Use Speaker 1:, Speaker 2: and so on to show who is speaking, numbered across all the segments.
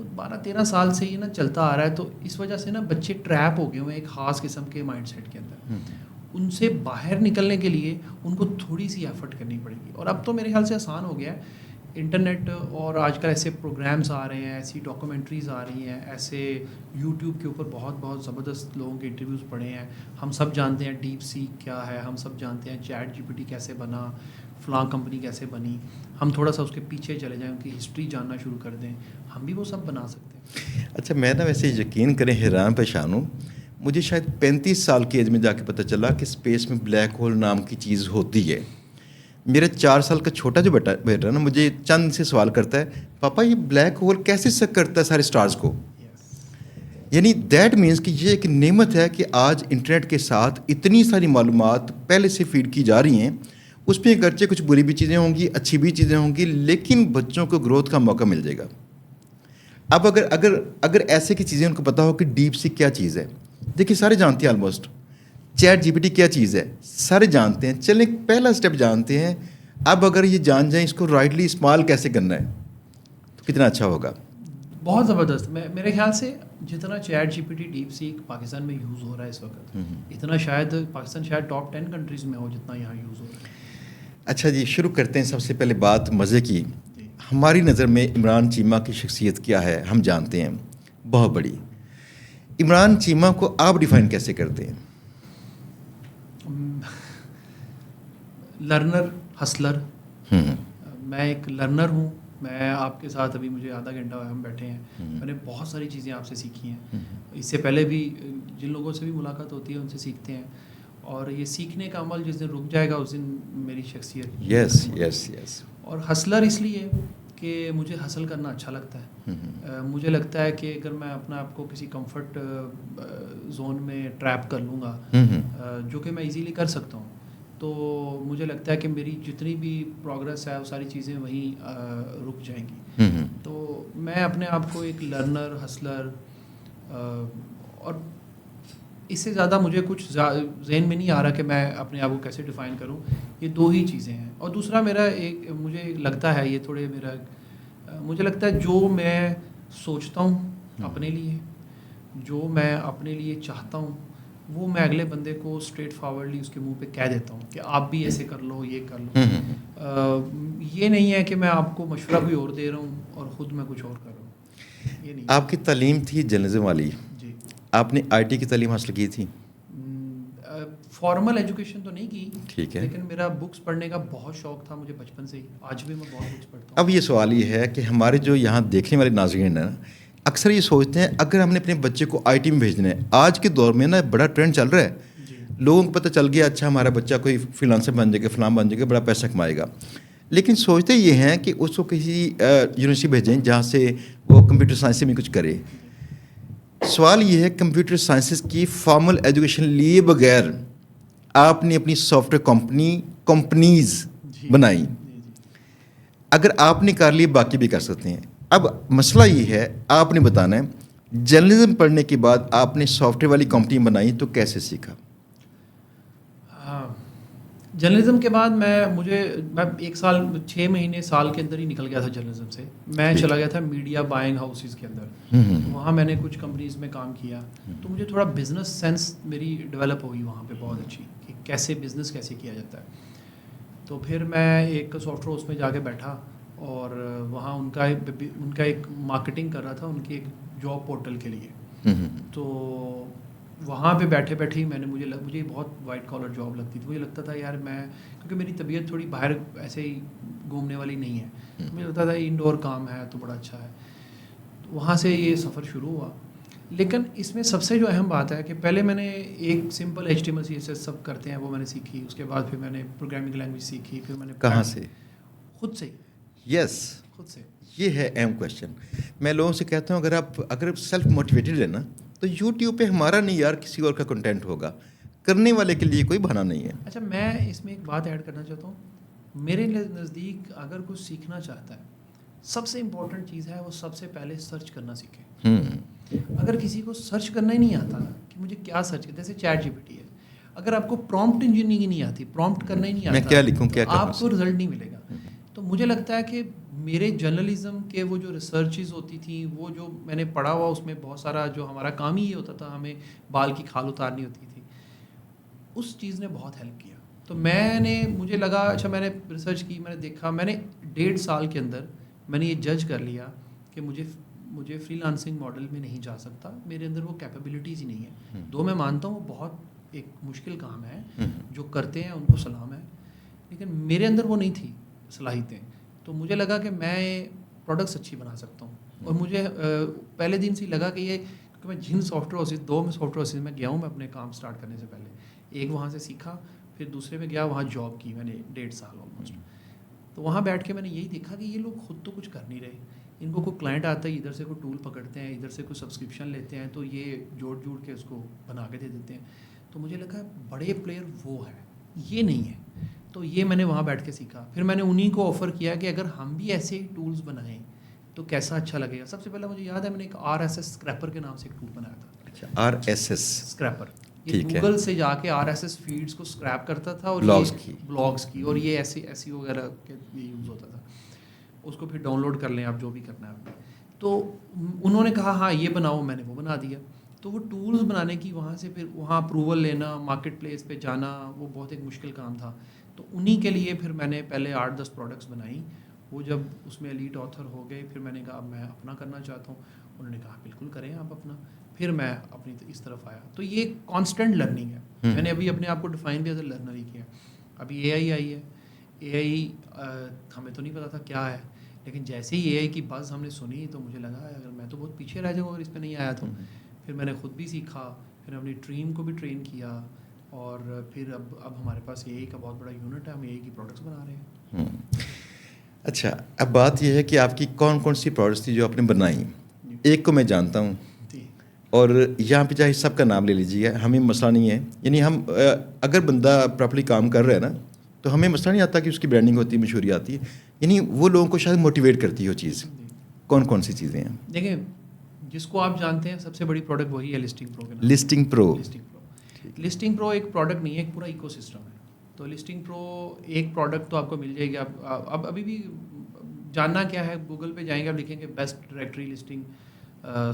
Speaker 1: تو 12-13 سال سے یہ نا چلتا آ رہا ہے. تو اس وجہ سے نا بچے ٹریپ ہو گئے ہوئے ہیں ایک خاص قسم کے مائنڈ سیٹ کے اندر. ان سے باہر نکلنے کے لیے ان کو تھوڑی سی ایفرٹ کرنی پڑے گی. اور اب تو میرے خیال سے آسان ہو گیا ہے. انٹرنیٹ اور آج کل ایسے پروگرامز آ رہے ہیں, ایسی ڈاکومنٹریز آ رہی ہیں, ایسے یوٹیوب کے اوپر بہت بہت زبردست لوگوں کے انٹرویوز پڑھے ہیں. ہم سب جانتے ہیں ڈیپ سیک کیا ہے, ہم سب جانتے ہیں چیٹ جی پی ٹی کیسے بنا, فلاں کمپنی کیسے بنی. ہم تھوڑا سا اس کے پیچھے چلے جائیں, ان کی ہسٹری جاننا شروع کر دیں, ہم بھی وہ سب بنا سکتے ہیں.
Speaker 2: اچھا, میں نا ویسے یقین کریں حیران پریشان ہوں. مجھے شاید 35 سال کی ایج میں جا کے پتہ چلا کہ اسپیس میں بلیک ہول نام کی چیز ہوتی ہے. میرا 4 سال کا چھوٹا جو بیٹا نا مجھے چند سے سوال کرتا ہے, پاپا یہ بلیک ہول کیسے سک کرتا ہے سارے اسٹارز کو. یعنی دیٹ مینس کہ یہ ایک نعمت ہے کہ آج انٹرنیٹ کے ساتھ اتنی ساری معلومات پہلے سے فیڈ کی جا رہی ہیں. اس پہ اگرچہ کچھ بری بھی چیزیں ہوں گی, اچھی بھی چیزیں ہوں گی, لیکن بچوں کو گروتھ کا موقع مل جائے گا. اب اگر ایسے کی چیزیں ان کو پتہ ہو کہ ڈیپ سیک کیا چیز ہے, دیکھیے سارے جانتے ہیں, آلموسٹ چیٹ جی پی ٹی کیا چیز ہے سارے جانتے ہیں. چلیں پہلا اسٹیپ جانتے ہیں. اب اگر یہ جان جائیں اس کو رائٹلی استعمال کیسے کرنا ہے تو کتنا اچھا ہوگا.
Speaker 1: بہت زبردست. میرے خیال سے جتنا chat G P T DeepSeek Pakistan میں یوز ہو رہا ہے اس وقت, اتنا شاید پاکستان شاید ٹاپ 10 کنٹریز میں ہو جتنا یہاں یوز ہو رہا ہے.
Speaker 2: اچھا جی, شروع کرتے ہیں. سب سے پہلے بات مزے کی. ہماری نظر میں عمران چیمہ کی شخصیت کیا ہے ہم جانتے ہیں, بہت بڑی. عمران چیمہ کو آپ ڈیفائن کیسے کرتے ہیں؟
Speaker 1: لرنر, ہسلر. میں ایک لرنر ہوں. میں آپ کے ساتھ ابھی مجھے آدھا گھنٹہ ہم بیٹھے ہیں, میں نے بہت ساری چیزیں آپ سے سیکھی ہیں. اس سے پہلے بھی جن لوگوں سے بھی ملاقات ہوتی ہے ان سے سیکھتے ہیں, اور یہ سیکھنے کا عمل جس دن رک جائے گا اس دن میری شخصیت.
Speaker 2: یس.
Speaker 1: اور ہسلر اس لیے کہ مجھے حاصل کرنا اچھا لگتا ہے. مجھے لگتا ہے کہ اگر میں اپنا آپ کو کسی کمفرٹ زون میں ٹریپ کر لوں گا, جو کہ میں ایزیلی کر سکتا ہوں, تو مجھے لگتا ہے کہ میری جتنی بھی پروگرس ہے وہ ساری چیزیں وہیں رک جائیں گی. تو میں اپنے آپ کو ایک لرنر, ہسلر, اور اس سے زیادہ مجھے کچھ ذہن میں نہیں آ رہا کہ میں اپنے آپ کو کیسے ڈیفائن کروں. یہ دو ہی چیزیں ہیں. اور دوسرا میرا ایک مجھے لگتا ہے, یہ تھوڑے مجھے لگتا ہے جو میں سوچتا ہوں اپنے لیے, جو میں اپنے لیے چاہتا ہوں, وہ میں اگلے بندے کو اسٹریٹ فارورڈلی اس کے منہ پہ کہہ دیتا ہوں کہ آپ بھی ایسے کر لو, یہ کر لو. یہ نہیں ہے کہ میں آپ کو مشورہ کوئی اور دے رہا ہوں اور خود میں کچھ اور کر رہا ہوں. یہ نہیں.
Speaker 2: آپ کی تعلیم تھی جرنلزم والی.
Speaker 1: جی.
Speaker 2: آپ نے آئی ٹی کی تعلیم حاصل کی تھی؟
Speaker 1: فارمل ایجوکیشن تو نہیں کی,
Speaker 2: ٹھیک ہے,
Speaker 1: لیکن میرا بکس پڑھنے کا بہت شوق تھا مجھے بچپن سے ہی. آج بھی میں بہت بکس پڑھتا ہوں.
Speaker 2: اب یہ سوال یہ ہے کہ ہمارے جو یہاں دیکھنے والے ناظرین ہیں اکثر یہ سوچتے ہیں اگر ہم نے اپنے بچے کو آئی ٹی میں بھیجنا ہے, آج کے دور میں نا بڑا ٹرینڈ چل رہا ہے, لوگوں کو پتہ چل گیا اچھا ہمارا بچہ کوئی فریلانسر بن جائے گا, فلاں بن جائے گا, بڑا پیسہ کمائے گا. لیکن سوچتے یہ ہیں کہ اس کو کسی یونیورسٹی بھیجیں جہاں سے وہ کمپیوٹر سائنس میں کچھ کرے. سوال یہ ہے کمپیوٹر سائنسز کی فارمل ایجوکیشن لیے بغیر آپ نے اپنی سافٹ ویئر کمپنیز بنائی. اگر آپ نے کر لی باقی بھی کر سکتے ہیں. اب مسئلہ یہ ہے آپ نے بتانا ہے جرنلزم پڑھنے کے بعد آپ نے سافٹ ویئر والی کمپنی بنائی تو کیسے سیکھا؟
Speaker 1: جرنلزم کے بعد میں 1 سال 6 مہینے سال کے اندر ہی نکل گیا تھا جرنلزم سے. میں چلا گیا تھا میڈیا بائنگ ہاؤسز کے اندر. وہاں میں نے کچھ کمپنیز میں کام کیا, تو مجھے تھوڑا بزنس سینس میری ڈیولپ ہوئی وہاں پہ بہت اچھی کہ کیسے بزنس کیسے کیا جاتا ہے. تو پھر میں ایک سافٹ ویئر ہاؤس میں جا کے بیٹھا اور وہاں ان کا ایک مارکیٹنگ کر رہا تھا ان کے ایک جاب پورٹل کے لیے. تو وہاں پہ بیٹھے ہی مجھے بہت وائٹ کالر جاب لگتی تھی. مجھے لگتا تھا یار میں, کیونکہ میری طبیعت تھوڑی باہر ایسے ہی گھومنے والی نہیں ہے, مجھے لگتا تھا انڈور کام ہے تو بڑا اچھا ہے. وہاں سے یہ سفر شروع ہوا. لیکن اس میں سب سے جو اہم بات ہے کہ پہلے میں نے ایک سمپل HTML CSS سب کرتے ہیں وہ میں نے سیکھی. اس کے بعد پھر میں نے پروگرامنگ لینگویج سیکھی. پھر میں نے
Speaker 2: کہاں سے؟
Speaker 1: خود سے.
Speaker 2: یس,
Speaker 1: خود سے.
Speaker 2: یہ ہے اہم کویشچن. میں لوگوں سے کہتا ہوں اگر سیلف موٹیویٹیڈ ہے نا تو یوٹیوب پہ ہمارا نہیں یار کسی اور کا کنٹینٹ ہوگا, کرنے والے کے لیے کوئی بہانہ نہیں ہے.
Speaker 1: اچھا, میں اس میں ایک بات ایڈ کرنا چاہتا ہوں. میرے نزدیک اگر کچھ سیکھنا چاہتا ہے سب سے امپورٹنٹ چیز ہے وہ سب سے پہلے سرچ کرنا سیکھے. اگر کسی کو سرچ کرنا ہی نہیں آتا نا کہ مجھے کیا سرچ کرنا, جیسے چیٹ جی پی ٹی ہے, اگر آپ کو پرومپٹ انجینئرنگ نہیں آتی, پرومپٹ کرنا ہی نہیں آتا,
Speaker 2: میں کیا لکھوں کیا
Speaker 1: آپ کو رزلٹ نہیں ملے گا. تو مجھے لگتا ہے کہ میرے جرنلزم کے وہ جو ریسرچز ہوتی تھیں, وہ جو میں نے پڑھا ہوا, اس میں بہت سارا جو ہمارا کام ہی یہ ہوتا تھا, ہمیں بال کی کھال اتارنی ہوتی تھی, اس چیز نے بہت ہیلپ کیا. تو مجھے لگا اچھا, میں نے ریسرچ کی, میں نے دیکھا, میں نے 1.5 سال کے اندر میں نے یہ جج کر لیا کہ مجھے فری لانسنگ ماڈل میں نہیں جا سکتا, میرے اندر وہ کیپیبلٹیز ہی نہیں ہے. دو میں مانتا ہوں وہ بہت ایک مشکل کام ہے, جو کرتے ہیں ان کو سلام ہے, لیکن میرے اندر وہ نہیں تھی صلاحیتیں. تو مجھے لگا کہ میں پروڈکٹس اچھی بنا سکتا ہوں, اور مجھے پہلے دن سے لگا کہ کیونکہ میں جن سافٹ ویئر ہاؤسز 2 میں سافٹ ویئر ہاؤسز میں گیا ہوں, میں اپنے کام سٹارٹ کرنے سے پہلے ایک وہاں سے سیکھا, پھر دوسرے میں گیا, وہاں جاب کی میں نے 1.5 سال آلموسٹ. تو وہاں بیٹھ کے میں نے یہی دیکھا کہ یہ لوگ خود تو کچھ کر نہیں رہے, ان کو کوئی کلائنٹ آتا ہے, ادھر سے کوئی ٹول پکڑتے ہیں, ادھر سے کوئی سبسکرپشن لیتے ہیں, تو یہ جوڑ کے اس کو بنا کے دے دیتے ہیں. تو مجھے لگا بڑے پلیئر وہ ہے, یہ نہیں ہے. تو یہ میں نے وہاں بیٹھ کے سیکھا. پھر میں نے انہیں کو آفر کیا کہ اگر ہم بھی ایسے ہی ٹولز بنائیں تو کیسا اچھا لگے گا. سب سے پہلے مجھے یاد ہے میں نے ایک RSS اسکریپر کے نام سے ایک ٹول بنایا تھا.
Speaker 2: اچھا, RSS
Speaker 1: اسکریپر, یہ گوگل سے جا کے RSS فیڈس کو اسکریپ کرتا تھا, اور بلاگس کی, اور یہ ایسی وغیرہ کے یہ یوز ہوتا تھا. اس کو پھر ڈاؤن لوڈ کر لیں آپ جو بھی کرنا ہے آپ نے. تو انہوں نے کہا ہاں یہ بناؤ, میں نے وہ بنا دیا. تو وہ ٹولز بنانے کی وہاں سے پھر وہاں اپروول لینا, مارکیٹ پلیس پہ جانا, وہ بہت ایک مشکل کام تھا. تو انہی کے لیے پھر میں نے پہلے 8-10 پروڈکٹس بنائی. وہ جب اس میں ایلیٹ آتھر ہو گئے, پھر میں نے کہا اب میں اپنا کرنا چاہتا ہوں. انہوں نے کہا بالکل کریں آپ اپنا. پھر میں اپنی اس طرف آیا. تو یہ کانسٹنٹ لرننگ ہے. میں نے ابھی اپنے آپ کو ڈیفائن بھی ایز اے لرنر ہی کیا. ابھی AI آئی ہے. AI ہمیں تو نہیں پتا تھا کیا ہے, لیکن جیسے ہی AI کی بز ہم نے سنی تو مجھے لگا اگر میں تو بہت پیچھے رہ جاؤں اگر اس پہ نہیں آیا تو. پھر میں نے خود بھی سیکھا, پھر اپنی ٹیم کو بھی ٹرین کیا, اور پھر اب ہمارے پاس AI کا بہت بڑا یونٹ ہے, ہم AI کی پروڈکٹس بنا رہے ہیں.
Speaker 2: اچھا, اب بات یہ ہے کہ آپ کی کون سی پروڈکٹس تھی جو آپ نے بنائیں. ایک کو میں جانتا ہوں, اور یہاں پہ چاہے سب کا نام لے لیجیے, ہمیں مسئلہ نہیں ہے. یعنی ہم اگر بندہ پراپرلی کام کر رہا ہے نا, تو ہمیں مسئلہ نہیں آتا کہ اس کی برانڈنگ ہوتی ہے, مشہوری آتی ہے. یعنی وہ لوگوں کو شاید موٹیویٹ کرتی ہے وہ چیز. کون سی چیزیں ہیں؟
Speaker 1: دیکھیں, جس کو آپ جانتے ہیں سب سے بڑی پروڈکٹ وہی ہے لسٹنگ پرو کے نام. لسٹنگ پرو ایک پروڈکٹ نہیں ہے, ایک پورا ایکو سسٹم ہے. تو لسٹنگ پرو ایک پروڈکٹ تو آپ کو مل جائے گی. اب ابھی بھی جاننا کیا ہے, گوگل پہ جائیں گے, آپ لکھیں گے best directory listing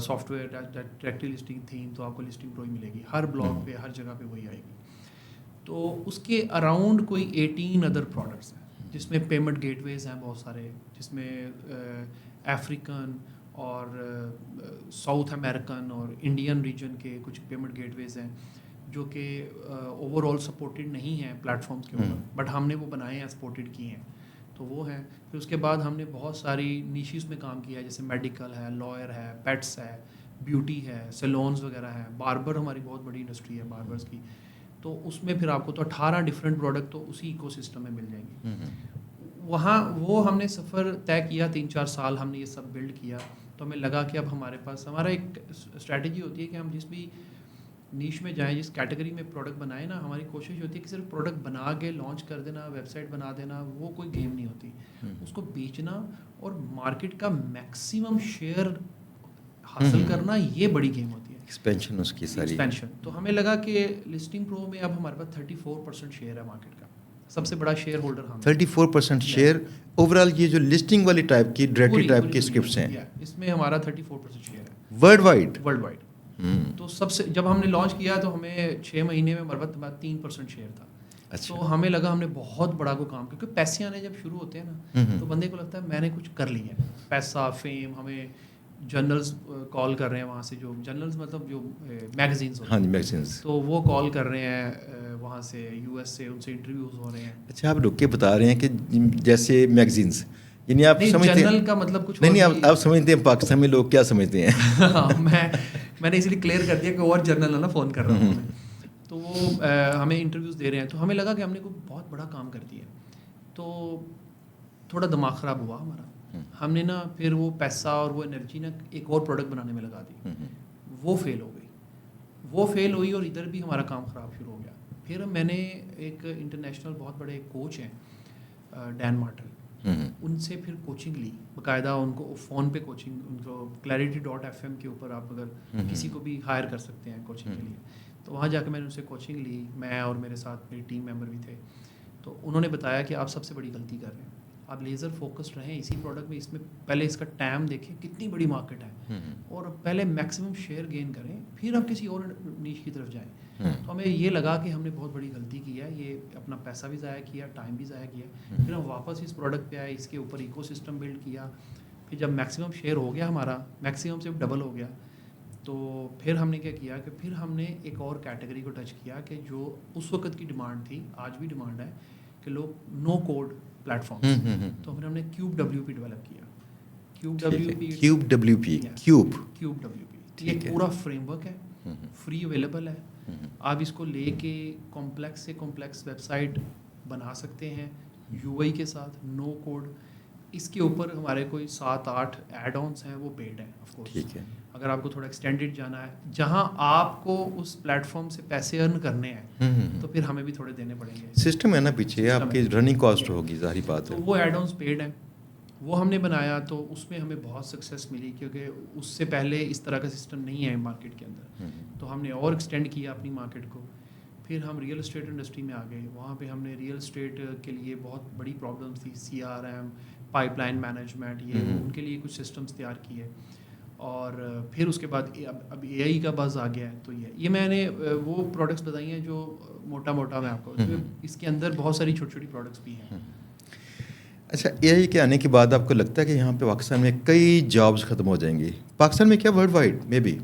Speaker 1: soft where, directory listing theme, تو آپ کو لسٹنگ پرو ہی ملے گی. ہر بلاگ پہ ہر جگہ پہ وہی آئے گی. تو اس کے اراؤنڈ کوئی 18 ادر پروڈکٹس ہیں, جس میں پیمنٹ گیٹ ویز ہیں بہت سارے, جس میں افریقن اور ساؤتھ امریکن اور انڈین ریجن کے کچھ پیمنٹ گیٹ ویز ہیں, جو کہ اوور آل سپورٹڈ نہیں ہیں پلیٹ فارمس کے اوپر, بٹ ہم نے وہ بنائے ہیں, سپورٹڈ کیے ہیں. تو وہ ہیں. پھر اس کے بعد ہم نے بہت ساری نیشیز میں کام کیا ہے, جیسے میڈیکل ہے, لائر ہے, پیٹس ہے, بیوٹی ہے, سیلونز وغیرہ ہے, باربر ہماری بہت بڑی انڈسٹری ہے باربرس کی. تو اس میں پھر آپ کو تو 18 ڈفرینٹ پروڈکٹ تو اسی ایکو سسٹم میں مل جائیں گے. وہاں وہ ہم نے سفر طے کیا, 3-4 سال ہم نے یہ سب بلڈ کیا. تو ہمیں لگا کہ اب ہمارے پاس ہمارا ایک اسٹریٹجی ہوتی ہے کہ ہم جس بھی نیش میں جائیں, جس کیٹیگری میں پروڈکٹ بنائیں نا, ہماری کوشش ہوتی ہے کہ صرف پروڈکٹ بنا کے لانچ کر دینا, ویب سائٹ بنا دینا, وہ کوئی گیم نہیں ہوتی. اس کو بیچنا اور مارکیٹ کا میکسیمم شیئر حاصل کرنا, یہ بڑی گیم ہوتی ہے.
Speaker 2: ایکسپینشن اس کی ساری.
Speaker 1: تو ہمیں لگا کہ لسٹنگ پرو میں اب ہمارے پاس 34% شیئر ہے مارکیٹ کا. سب سے بڑا شیئر ہولڈر ہم.
Speaker 2: 34% شیئر اوور آل. یہ جو لسٹنگ والی ٹائپ کی ڈائریکٹری ٹائپ کی اسکرپٹس ہیں,
Speaker 1: اس میں ہمارا 34% شیئر ہے
Speaker 2: ورلڈ وائڈ.
Speaker 1: تو سب سے جب ہم نے لانچ کیا تو ہمیں 6 مہینے میں مربت 3% شیئر تھا. تو ہمیں لگا ہم نے بہت بڑا کوئی کام, کیونکہ پیسے آنے جب شروع ہوتے ہیں نا, تو بندے کو لگتا ہے میں نے کچھ کر لیا ہے, پیسہ, فیم. ہمیں جرنلز کال کر رہے ہیں وہاں سے, جو جرنلز مطلب جو میگزینس ہوتے ہیں.
Speaker 2: ہاں جی, میگزینس.
Speaker 1: تو وہ کال کر رہے ہیں وہاں سے, US سے, ان سے انٹرویوز ہو رہے ہیں.
Speaker 2: اچھا, آپ رک کے بتا رہے ہیں کہ جیسے میگزینس, یعنی آپ سمجھتے ہیں
Speaker 1: جرنل کا مطلب کچھ
Speaker 2: نہیں, آپ سمجھتے ہیں پاکستان میں لوگ کیا سمجھتے ہیں.
Speaker 1: میں نے اس لیے کلیئر کر دیا کہ اور جرنل ہے نا, فون کر رہا ہوں میں. تو وہ ہمیں انٹرویوز دے رہے ہیں. تو ہمیں لگا کہ ہم نے کوئی بہت بڑا کام کر دیا. تو تھوڑا دماغ خراب ہوا ہمارا. ہم نے نا پھر وہ پیسہ اور وہ انرجی نا ایک اور پروڈکٹ بنانے میں لگا دی. وہ فیل ہوئی اور ادھر بھی ہمارا کام خراب شروع ہو گیا. پھر میں نے ایک انٹرنیشنل بہت بڑے کوچ ہیں, ڈین مارٹل, ان سے پھر کوچنگ لی باقاعدہ. ان کو فون پہ کوچنگ, ان کو clarity.fm کے اوپر آپ اگر کسی کو بھی ہائر کر سکتے ہیں کوچنگ کے لیے. تو وہاں جا کے میں نے ان سے کوچنگ لی, میں اور میرے ساتھ میری ٹیم ممبر بھی تھے. تو انہوں نے بتایا کہ آپ سب سے بڑی غلطی کر رہے ہیں, آپ لیزر فوکسڈ رہیں اسی پروڈکٹ میں. اس میں پہلے اس کا ٹائم دیکھیں کتنی بڑی مارکیٹ ہے, اور پہلے میکسیمم شیئر گین کریں, پھر آپ کسی اور نیش کی طرف جائیں. تو ہمیں یہ لگا کہ ہم نے بہت بڑی غلطی کی ہے, یہ اپنا پیسہ بھی ضائع کیا, ٹائم بھی ضائع کیا. پھر ہم واپس اس پروڈکٹ پہ آئے, اس کے اوپر ایکو سسٹم بلڈ کیا. پھر جب میکسیمم شیئر ہو گیا ہمارا, میکسیمم سے ڈبل ہو گیا, تو پھر ہم نے کیا کیا کہ پھر ہم نے ایک اور کیٹیگری کو ٹچ کیا کہ جو اس وقت کی ڈیمانڈ تھی, آج بھی ڈیمانڈ ہے, کہ لوگ نو کوڈ پلیٹ فارمس. تو پھر ہم نے کیوب ڈبلیو پی ڈیولپ کیا.
Speaker 2: کیوب ڈبلیو پی
Speaker 1: یہ پورا فریم ورک ہے, فری اویلیبل ہے. آپ اس کو لے کے کمپلیکس سے کمپلیکس ویب سائٹ بنا سکتے ہیں یو آئی کے ساتھ, نو کوڈ. اس کے اوپر ہمارے کوئی 7-8 ایڈ آنس ہیں, وہ پیڈ ہیں آف کورس.
Speaker 2: ٹھیک ہے.
Speaker 1: اگر آپ کو تھوڑا ایکسٹینڈڈ جانا ہے, جہاں آپ کو اس پلیٹ فارم سے پیسے ارن کرنے ہیں, تو پھر ہمیں بھی تھوڑے دینے پڑیں گے.
Speaker 2: سسٹم ہے نا پیچھے, آپ کی رننگ کاسٹ ہوگی, ظاہری بات ہے.
Speaker 1: تو وہ ایڈ آنس پیڈ ہیں, وہ ہم نے بنایا. تو اس میں ہمیں بہت سکسیس ملی, کیونکہ اس سے پہلے اس طرح کا سسٹم نہیں ہے مارکیٹ کے اندر. تو ہم نے اور ایکسٹینڈ کیا اپنی مارکیٹ کو. پھر ہم ریئل اسٹیٹ انڈسٹری میں آ گئے. وہاں پہ ہم نے ریئل اسٹیٹ کے لیے بہت بڑی پرابلمس تھی, CRM, پائپ لائن مینجمنٹ, یہ ان کے لیے کچھ سسٹمز تیار کیے. اور پھر اس کے بعد اب AI کا بز آ گیا ہے. تو یہ میں نے وہ پروڈکٹس بتائی ہیں جو موٹا موٹا میں آپ کو, اس کے اندر بہت ساری چھوٹی چھوٹی پروڈکٹس بھی ہیں.
Speaker 2: اچھا, AI کے آنے کے بعد آپ کو لگتا ہے کہ یہاں پہ پاکستان میں کئی جابس ختم ہو جائیں گی؟ پاکستان میں کیا ورلڈ وائڈ میں بھی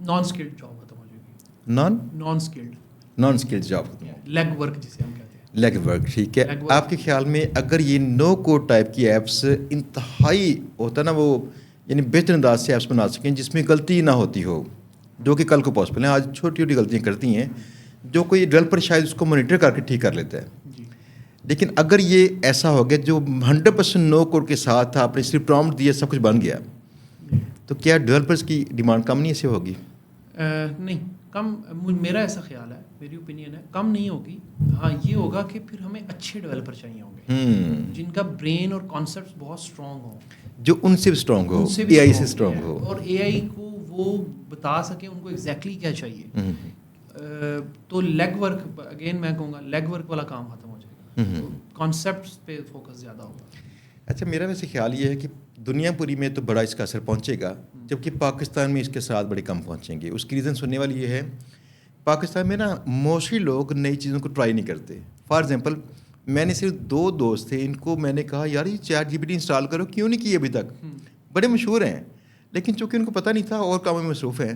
Speaker 1: نان اسکلڈ جاب ختم ہو جائے گی.
Speaker 2: نان اسکلڈ جاب ختم ہو,
Speaker 1: لیگ ورک جسے ہم کہتے ہیں,
Speaker 2: لیگ ورک. ٹھیک ہے. آپ کے خیال میں اگر یہ نو کوڈ ٹائپ کی ایپس انتہائی ہوتا ہے نا, وہ یعنی بہتر انداز سے ایپس بنا سکیں جس میں غلطی نہ ہوتی ہو, جو کہ کل کو پاسبل ہیں, آج چھوٹی چھوٹی غلطیاں کرتی ہیں جو کوئی ڈیولپر شاید اس کو مانیٹر کر کے ٹھیک کر لیتا ہے. لیکن اگر یہ ایسا ہو گیا جو 100% نو کوڈ کے ساتھ آپ نے صرف پرومپٹ دیا, سب کچھ بن گیا, تو کیا ڈیولپرس کی ڈیمانڈ کم نہیں ایسے ہوگی؟
Speaker 1: نہیں کم, میرا ایسا خیال ہے, میری اوپینین ہے, کم نہیں ہوگی. ہاں یہ ہوگا کہ پھر ہمیں اچھے ڈیولپر چاہیے ہوں گے, جن کا برین اور کانسیپٹس بہت اسٹرانگ ہوں,
Speaker 2: جو ان سے بھی اسٹرانگ ہو, AI سے اسٹرانگ ہو,
Speaker 1: اور AI کو وہ بتا سکیں ان کو ایگزیکٹلی کیا چاہیے. تو لیگ ورک, اگین میں کہوں گا لیگ ورک والا کام ختم ہو جائے گا, کانسیپٹس پہ فوکس زیادہ ہوگا.
Speaker 2: اچھا, میرا ویسے خیال یہ ہے کہ دنیا پوری میں تو بڑا اس کا اثر پہنچے گا, جبکہ پاکستان میں اس کے ساتھ بڑے کم پہنچیں گے. اس کی ریزن سننے والی یہ ہے, پاکستان میں نا موسٹلی لوگ نئی چیزوں کو ٹرائی نہیں کرتے. فار ایگزامپل, میں نے صرف 2 دوست تھے, ان کو میں نے کہا یار یہ ChatGPT انسٹال کرو, کیوں نہیں کی ابھی تک, بڑے مشہور ہیں, لیکن چونکہ ان کو پتہ نہیں تھا اور کاموں میں مصروف ہیں.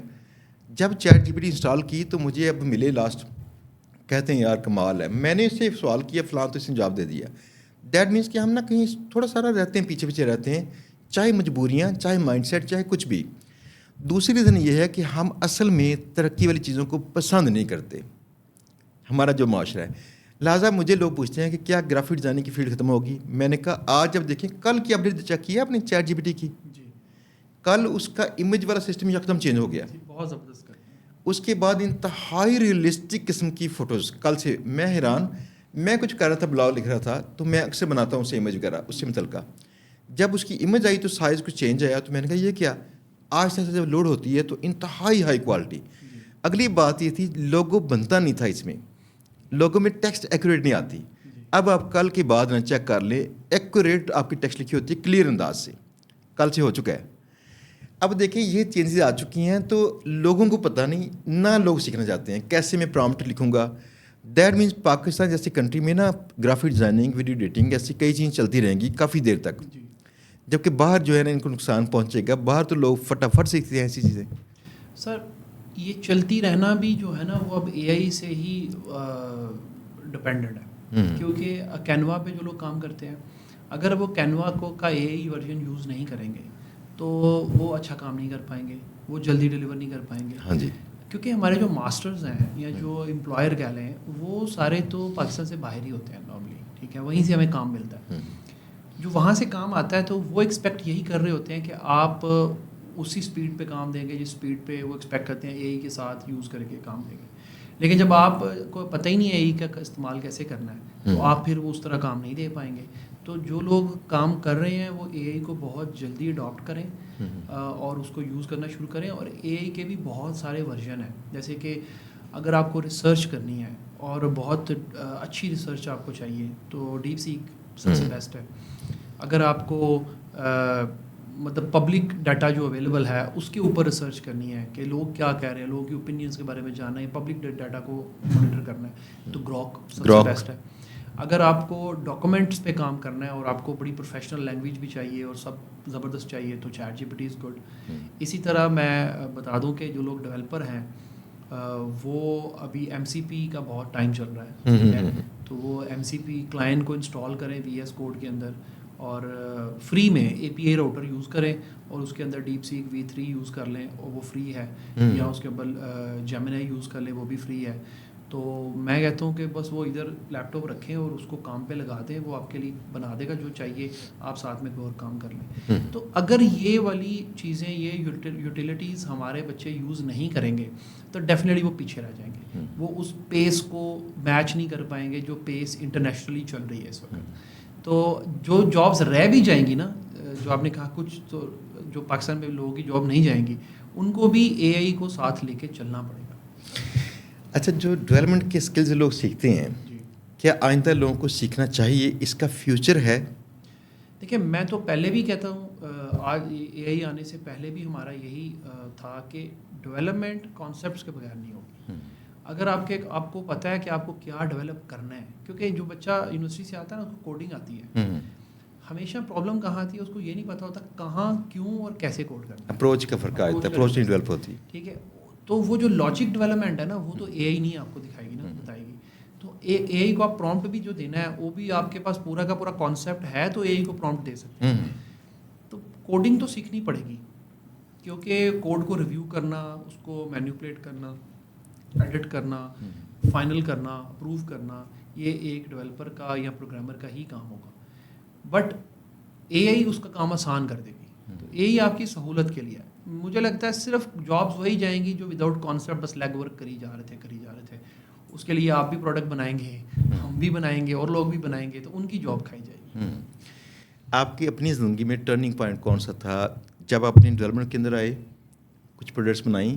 Speaker 2: جب ChatGPT انسٹال کی تو مجھے اب ملے لاسٹ, کہتے ہیں یار کمال ہے. میں نے اس سے سوال کیا فلاں, تو اس نے جواب دے دیا. دیٹ مینس کہ ہم نا کہیں تھوڑا سارا رہتے ہیں, پیچھے پیچھے رہتے ہیں, چاہے مجبوریاں, چاہے مائنڈ سیٹ, چاہے کچھ بھی. دوسری ریزن یہ ہے کہ ہم اصل میں ترقی والی چیزوں کو پسند نہیں کرتے, ہمارا جو معاشرہ ہے. لہٰذا مجھے لوگ پوچھتے ہیں کہ کیا گرافک ڈیزائننگ کی فیلڈ ختم ہوگی؟ میں نے کہا آج جب دیکھیں, کل کی اپڈیٹ چیک کیا آپ نے ChatGPT کی, کل اس کا امیج والا سسٹم یکدم چینج ہو گیا,
Speaker 1: بہت زبردست.
Speaker 2: اس کے بعد انتہائی ریئلسٹک قسم کی فوٹوز. کل سے میں حیران, میں کچھ کر رہا تھا, بلاگ لکھ رہا تھا, تو میں اکثر بناتا ہوں اسے امیج وغیرہ, اس سے متعلقہ. جب اس کی امیج آئی تو سائز کچھ چینج آیا, تو میں نے کہا یہ کیا. آہستہ آہستہ جب لوڈ ہوتی ہے تو انتہائی ہائی کوالٹی. اگلی بات یہ تھی, لوگو بنتا نہیں تھا اس میں, لوگوں میں ٹیکسٹ ایکوریٹ نہیں آتی. اب آپ کل کے بعد نہ چیک کر لیں, ایکوریٹ آپ کی ٹیکسٹ لکھی ہوتی ہے کلیئر انداز سے, کل سے ہو چکا ہے. اب دیکھیں یہ چینجز آ چکی ہیں, تو لوگوں کو پتہ نہیں, نہ لوگ سیکھنا چاہتے ہیں کیسے میں پرامپٹ لکھوں گا. دیٹ مینس پاکستان جیسی کنٹری میں نا گرافک ڈیزائننگ, ویڈیو ایڈیٹنگ, ایسی کئی چیزیں چلتی رہیں گی کافی دیر تک, جبکہ باہر جو ہے نا ان کو نقصان پہنچے گا. باہر تو لوگ فٹافٹ سیکھتے ہیں ایسی چیزیں.
Speaker 1: سر یہ چلتی رہنا بھی جو ہے نا وہ اب AI سے ہی ڈپینڈنٹ ہے, کیونکہ کینوا پہ جو لوگ کام کرتے ہیں, اگر وہ کینوا کا AI ورژن یوز نہیں کریں گے تو وہ اچھا کام نہیں کر پائیں گے, وہ جلدی ڈیلیور نہیں کر پائیں گے.
Speaker 2: ہاں جی,
Speaker 1: کیونکہ ہمارے جو ماسٹرز ہیں یا جو امپلائر کہہ لیں, وہ سارے تو پاکستان سے باہر ہی ہوتے ہیں نارملی, ٹھیک ہے, وہیں سے ہمیں کام ملتا ہے. جو وہاں سے کام آتا ہے تو وہ ایکسپیکٹ یہی کر رہے ہوتے ہیں کہ آپ اسی سپیڈ پہ کام دیں گے جس سپیڈ پہ وہ ایکسپیکٹ کرتے ہیں AI کے ساتھ یوز کر کے کام دیں گے. لیکن جب آپ کو پتہ ہی نہیں ہے AI کا استعمال کیسے کرنا ہے, تو آپ پھر وہ اس طرح کام نہیں دے پائیں گے. تو جو لوگ کام کر رہے ہیں وہ AI کو بہت جلدی اڈاپٹ کریں اور اس کو یوز کرنا شروع کریں. اور AI کے بھی بہت سارے ورژن ہیں, جیسے کہ اگر آپ کو ریسرچ کرنی ہے اور بہت اچھی ریسرچ آپ کو چاہیے تو ڈیپ سیک سب سے بیسٹ ہے. اگر آپ کو مطلب پبلک ڈاٹا جو اویلیبل ہے اس کے اوپر ریسرچ کرنی ہے کہ لوگ کیا کہہ رہے ہیں, لوگوں کی اوپینینس کے بارے میں جاننا ہے, پبلک ڈاٹا کو مانیٹر کرنا ہے, تو گروک سب سے بیسٹ ہے. اگر آپ کو ڈاکومنٹس پہ کام کرنا ہے اور آپ کو بڑی پروفیشنل لینگویج بھی چاہیے اور سب زبردست چاہیے تو chat G P T is good. اسی طرح میں بتا دوں کہ جو لوگ ڈیولپر ہیں وہ ابھی ایم سی پی کا بہت ٹائم چل رہا ہے, ٹھیک ہے, تو وہ ایم سی پی کلائنٹ کو انسٹال کریں وی ایس کوڈ کے اندر اور فری میں اے پی آئی راؤٹر یوز کریں اور اس کے اندر ڈیپ سیک V3 یوز کر لیں اور وہ فری ہے, یا اس کے اوپر جیمنائی یوز کر لیں وہ بھی فری ہے. تو میں کہتا ہوں کہ بس وہ ادھر لیپ ٹاپ رکھیں اور اس کو کام پہ لگا دیں, وہ آپ کے لیے بنا دے گا جو چاہیے, آپ ساتھ میں کوئی اور کام کر لیں. تو اگر یہ والی چیزیں, یہ یوٹیلیٹیز ہمارے بچے یوز نہیں کریں گے تو ڈیفینیٹلی وہ پیچھے رہ جائیں گے, وہ اس پیس کو میچ نہیں کر پائیں گے جو پیس انٹرنیشنلی چل رہی ہے اس وقت. تو جو جابس رہ بھی جائیں گی نا, جو آپ نے کہا کچھ تو جو پاکستان میں لوگوں کی جاب نہیں جائیں گی, ان کو بھی اے آئی کو ساتھ لے کے چلنا پڑے گا.
Speaker 2: اچھا, جو ڈیولپمنٹ کے اسکلز لوگ سیکھتے ہیں, کیا آئندہ لوگوں کو سیکھنا چاہیے, اس کا فیوچر ہے؟
Speaker 1: دیکھیں میں تو پہلے بھی کہتا ہوں, آج اے آئی آنے سے پہلے بھی ہمارا یہی تھا کہ ڈیولپمنٹ کانسیپٹس کے بغیر نہیں ہوگی. اگر آپ کو پتہ ہے کہ آپ کو کیا ڈیولپ کرنا ہے, کیونکہ جو بچہ یونیورسٹی سے آتا ہے نا اس کو کوڈنگ آتی ہے, ہمیشہ پرابلم کہاں آتی ہے اس کو یہ نہیں پتہ ہوتا کہاں کیوں اور کیسے کوڈ کرنا ہے.
Speaker 2: اپروچ کا فرق آتا ہے, اپروچ نہیں ڈیولپ ہوتی.
Speaker 1: ٹھیک ہے, تو وہ جو لاجک ڈیولپمنٹ ہے نا وہ تو اے آئی نہیں آپ کو دکھائے گی نا, بتائے گی. تو اے آئی کو آپ پرومپٹ بھی جو دینا ہے وہ بھی آپ کے پاس پورا کا پورا کانسیپٹ ہے تو اے آئی کو پرومپٹ دے سکتے ہیں. تو کوڈنگ تو سیکھنی پڑے گی, کیونکہ کوڈ کو ریویو کرنا, اس کو مینیپولیٹ کرنا, ایڈٹ کرنا, فائنل کرنا, اپروو کرنا, یہ ایک ڈیولپر کا یا پروگرامر کا ہی کام ہوگا. بٹ اے آئی اس کا کام آسان کر دے گی. تو اے آئی آپ کی سہولت کے لیے ہے. مجھے لگتا ہے صرف جابس وہی جائیں گی جو وداؤٹ کانسیپٹ بس لیگ ورک کری جا رہے تھے. اس کے لیے آپ بھی پروڈکٹ بنائیں گے, ہم بھی بنائیں گے, اور لوگ بھی بنائیں گے, تو ان کی جاب کھائی جائے گی.
Speaker 2: آپ کی اپنی زندگی میں ٹرننگ پوائنٹ کون سا تھا, جب آپ اپنی ڈیولپمنٹ کے اندر آئے, کچھ پروڈکٹس بنائیں,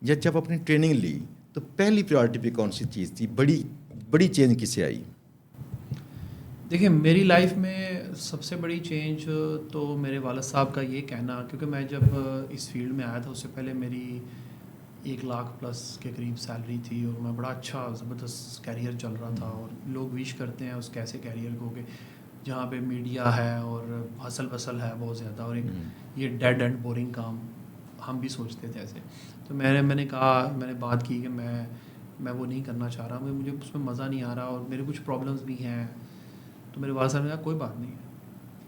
Speaker 2: یا جب اپنی ٹریننگ لی تو پہلی پریورٹی پہ کون سی چیز تھی, بڑی چینج کس سے آئی؟
Speaker 1: دیکھیں میری لائف میں سب سے بڑی چینج تو میرے والد صاحب کا یہ کہنا, کیونکہ میں جب اس فیلڈ میں آیا تھا اس سے پہلے میری 1 لاکھ پلس کے قریب سیلری تھی اور میں بڑا اچھا زبردست کیریئر چل رہا تھا, اور لوگ وش کرتے ہیں اس کیسے کیریئر کو کہ جہاں پہ میڈیا ہے اور ہسل بسل ہے بہت زیادہ, اور ایک یہ ڈیڈ اینڈ بورنگ کام ہم بھی سوچتے تھے ایسے. تو میں نے کہا, میں نے بات کی کہ میں وہ نہیں کرنا چاہ رہا, مجھے اس میں مزہ نہیں آ رہا, اور میرے کچھ پرابلمس بھی ہیں. تو میرے والد صاحب نے کہا کوئی بات نہیں ہے,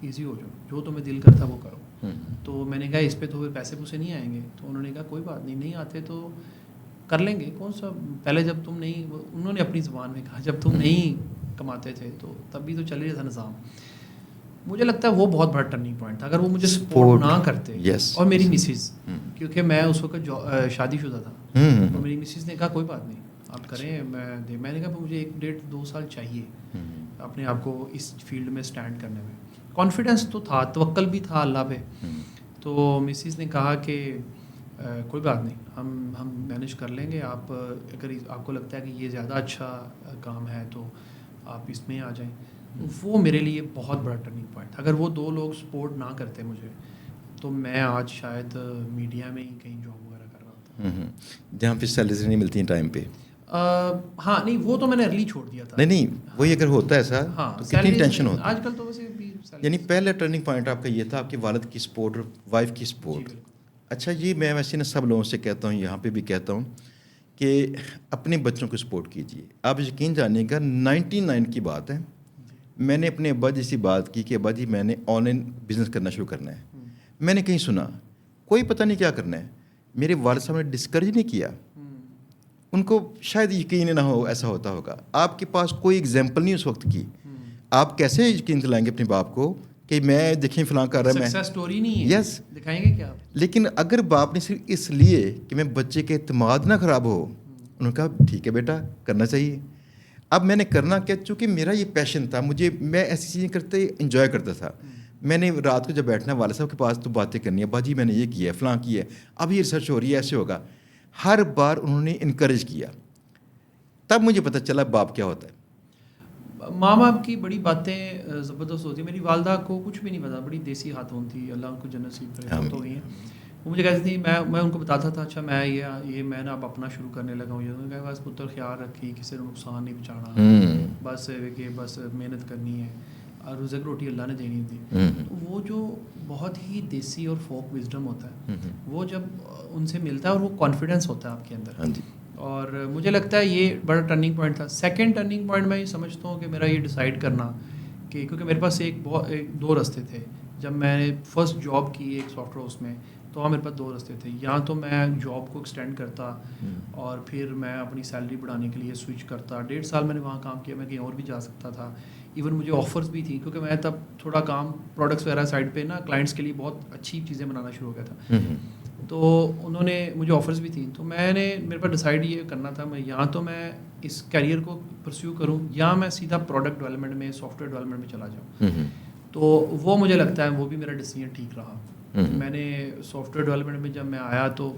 Speaker 1: ایزی ہو جاؤ, جو تمہیں دل کرتا وہ کرو. تو میں نے کہا اس پہ تو پھر پیسے پوسے نہیں آئیں گے. تو انہوں نے کہا کوئی بات نہیں آتے تو کر لیں گے, کون سا پہلے جب تم نہیں, انہوں نے اپنی زبان میں کہا جب تم نہیں کماتے تھے تو تب بھی تو چل رہا تھا نظام. مجھے لگتا ہے وہ بہت بڑا ٹرننگ پوائنٹ تھا. اگر وہ مجھے سپورٹ نہ کرتے, اور میری مسز, کیونکہ میں اس وقت شادی شدہ تھا, اور میری مسز نے کہا کوئی بات نہیں آپ کریں, میں نے کہا مجھے 1-1.5-2 سال چاہیے اپنے آپ کو اس فیلڈ میں اسٹینڈ کرنے میں. کانفیڈنس تو تھا, توکل بھی تھا اللہ پہ. تو مسز نے کہا کہ کوئی بات نہیں, ہم مینیج کر لیں گے, آپ اگر آپ کو لگتا ہے کہ یہ زیادہ اچھا کام ہے تو آپ اس میں آ جائیں. وہ میرے لیے بہت بڑا ٹرننگ پوائنٹ تھا. اگر وہ 2 لوگ سپورٹ نہ کرتے مجھے تو میں آج شاید میڈیا میں ہی کہیں جاب وغیرہ کر رہا ہوتا.
Speaker 2: جہاں پہ سیلریز نہیں ملتی ہیں ٹائم پہ.
Speaker 1: ہاں نہیں, وہ تو میں نے ارلی چھوڑ دیا تھا.
Speaker 2: نہیں وہی اگر ہوتا ہے ایسا تو کتنی ٹینشن ہوتی ہے.
Speaker 1: آج کل تو ویسے بھی
Speaker 2: یعنی پہلا ٹرننگ پوائنٹ آپ کا یہ تھا, آپ کے والد کی سپورٹ اور وائف کی سپورٹ. اچھا, یہ میں ویسے نا سب لوگوں سے کہتا ہوں, یہاں پہ بھی کہتا ہوں کہ اپنے بچوں کو سپورٹ کیجیے. آپ یقین جانیے گا 99 کی بات ہے, میں نے اپنے ابا جی سے بات کی کہ ابا جی میں نے آن لائن بزنس کرنا شروع کرنا ہے. میں نے کہیں سنا, کوئی پتہ نہیں کیا کرنا ہے. میرے والد صاحب نے ڈسکریج نہیں کیا, ان کو شاید یقین نہ ہو ایسا ہوتا ہوگا. آپ کے پاس کوئی ایگزامپل نہیں اس وقت کی, آپ کیسے یقین دلائیں گے اپنے باپ کو کہ میں دیکھیں فلاں کر رہا ہے, میں
Speaker 1: سکسیس سٹوری نہیں ہے,
Speaker 2: یس
Speaker 1: دکھائیں گے کیا.
Speaker 2: لیکن اگر باپ نے صرف اس لیے کہ میں بچے کے اعتماد نہ خراب ہو, انہوں نے کہا ٹھیک ہے بیٹا کرنا چاہیے. اب میں نے کرنا کیا, چونکہ میرا یہ پیشن تھا, میں ایسی چیزیں کرتے انجوائے کرتا تھا. میں نے رات کو جب بیٹھنا والد صاحب کے پاس تو باتیں کرنی ہے, باجی میں نے یہ کیا ہے, فلاں کی ہے, اب یہ ریسرچ ہو رہی ہے, ایسے ہوگا. ہر بار انہوں نے انکریج کیا. تب مجھے پتہ چلا باپ کیا ہوتا ہے.
Speaker 1: ماں باپ کی بڑی باتیں زبردست ہوتی ہیں. میری والدہ کو کچھ بھی نہیں پتا, بڑی دیسی خاتون تھی, اللہ ان کو جنت نصیب کرے, فوت ہو گئی ہیں. وہ مجھے کہتی تھی, میں ان کو بتاتا تھا اچھا میں یہ میں نا اب اپنا شروع کرنے لگا ہوں, یہ کہا بس پتر خیال رکھی, کسی کو نقصان نہیں پہنچانا, بس کہ بس محنت کرنی ہے اور رزق روٹی اللہ نے دینی تھی. تو وہ جو بہت ہی دیسی اور فوک وزڈم ہوتا ہے, وہ جب ان سے ملتا ہے اور وہ کانفیڈنس ہوتا ہے آپ کے اندر, اور مجھے لگتا ہے یہ بڑا ٹرننگ پوائنٹ تھا. سیکنڈ ٹرننگ پوائنٹ میں یہ سمجھتا ہوں کہ میرا یہ ڈیسائیڈ کرنا کہ کیونکہ میرے پاس دو راستے تھے. جب میں نے فرسٹ جاب کی ایک سافٹ ویئر ہاؤس میں, تو وہاں میرے پاس دو راستے تھے. یا تو میں جاب کو ایکسٹینڈ کرتا اور پھر میں اپنی سیلری بڑھانے کے لیے سوئچ کرتا. 1.5 سال میں نے وہاں کام کیا, میں کہیں اور بھی جا سکتا تھا. ایون مجھے آفرز بھی تھی کیونکہ میں تب تھوڑا کام پروڈکٹس وغیرہ سائڈ پہ نا کلائنٹس کے لیے بہت اچھی چیزیں بنانا شروع ہو گیا تھا. تو انہوں نے مجھے آفرز بھی تھیں. تو میرے پاس ڈیسائیڈ یہ کرنا تھا, میں یا تو میں اس کیریئر کو پرسیو کروں یا میں سیدھا پروڈکٹ ڈیولپمنٹ میں, سافٹ ویئر ڈیولپمنٹ میں چلا جاؤں. تو وہ مجھے لگتا ہے وہ بھی میرا ڈیسیجن ٹھیک رہا. میں نے سافٹ ویئر ڈیولپمنٹ میں جب میں آیا تو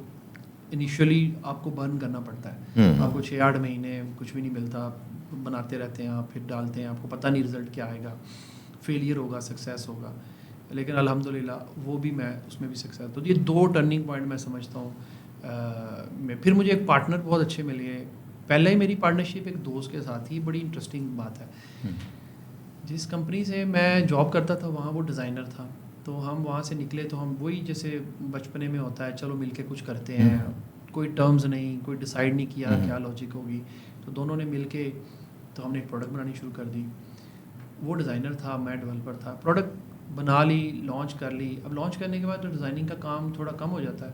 Speaker 1: انیشلی آپ کو برن کرنا پڑتا ہے. آپ کو 6-8 مہینے کچھ بھی نہیں ملتا, بناتے رہتے ہیں آپ, پھر ڈالتے ہیں, آپ کو پتہ نہیں رزلٹ کیا آئے گا, فیلئر ہوگا سکسیس ہوگا. لیکن الحمدللہ وہ بھی میں اس میں بھی سکسیس. تو یہ 2 ٹرننگ پوائنٹ میں سمجھتا ہوں. پھر مجھے ایک پارٹنر بہت اچھے ملے. پہلے ہی میری پارٹنرشپ ایک دوست کے ساتھ تھی. بڑی انٹرسٹنگ بات ہے, جس کمپنی سے میں جاب کرتا تھا وہاں وہ ڈیزائنر تھا. تو ہم وہاں سے نکلے تو ہم وہی جیسے بچپنے میں ہوتا ہے, چلو مل کے کچھ کرتے ہیں, کوئی ٹرمز نہیں, کوئی ڈیسائیڈ نہیں کیا کیا لاجک ہوگی. تو دونوں نے مل کے تو ہم نے ایک پروڈکٹ بنانی شروع کر دی. وہ ڈیزائنر تھا, میں ڈیولپر تھا. پروڈکٹ بنا لی, لانچ کر لی. اب لانچ کرنے کے بعد تو ڈیزائننگ کا کام تھوڑا کم ہو جاتا ہے,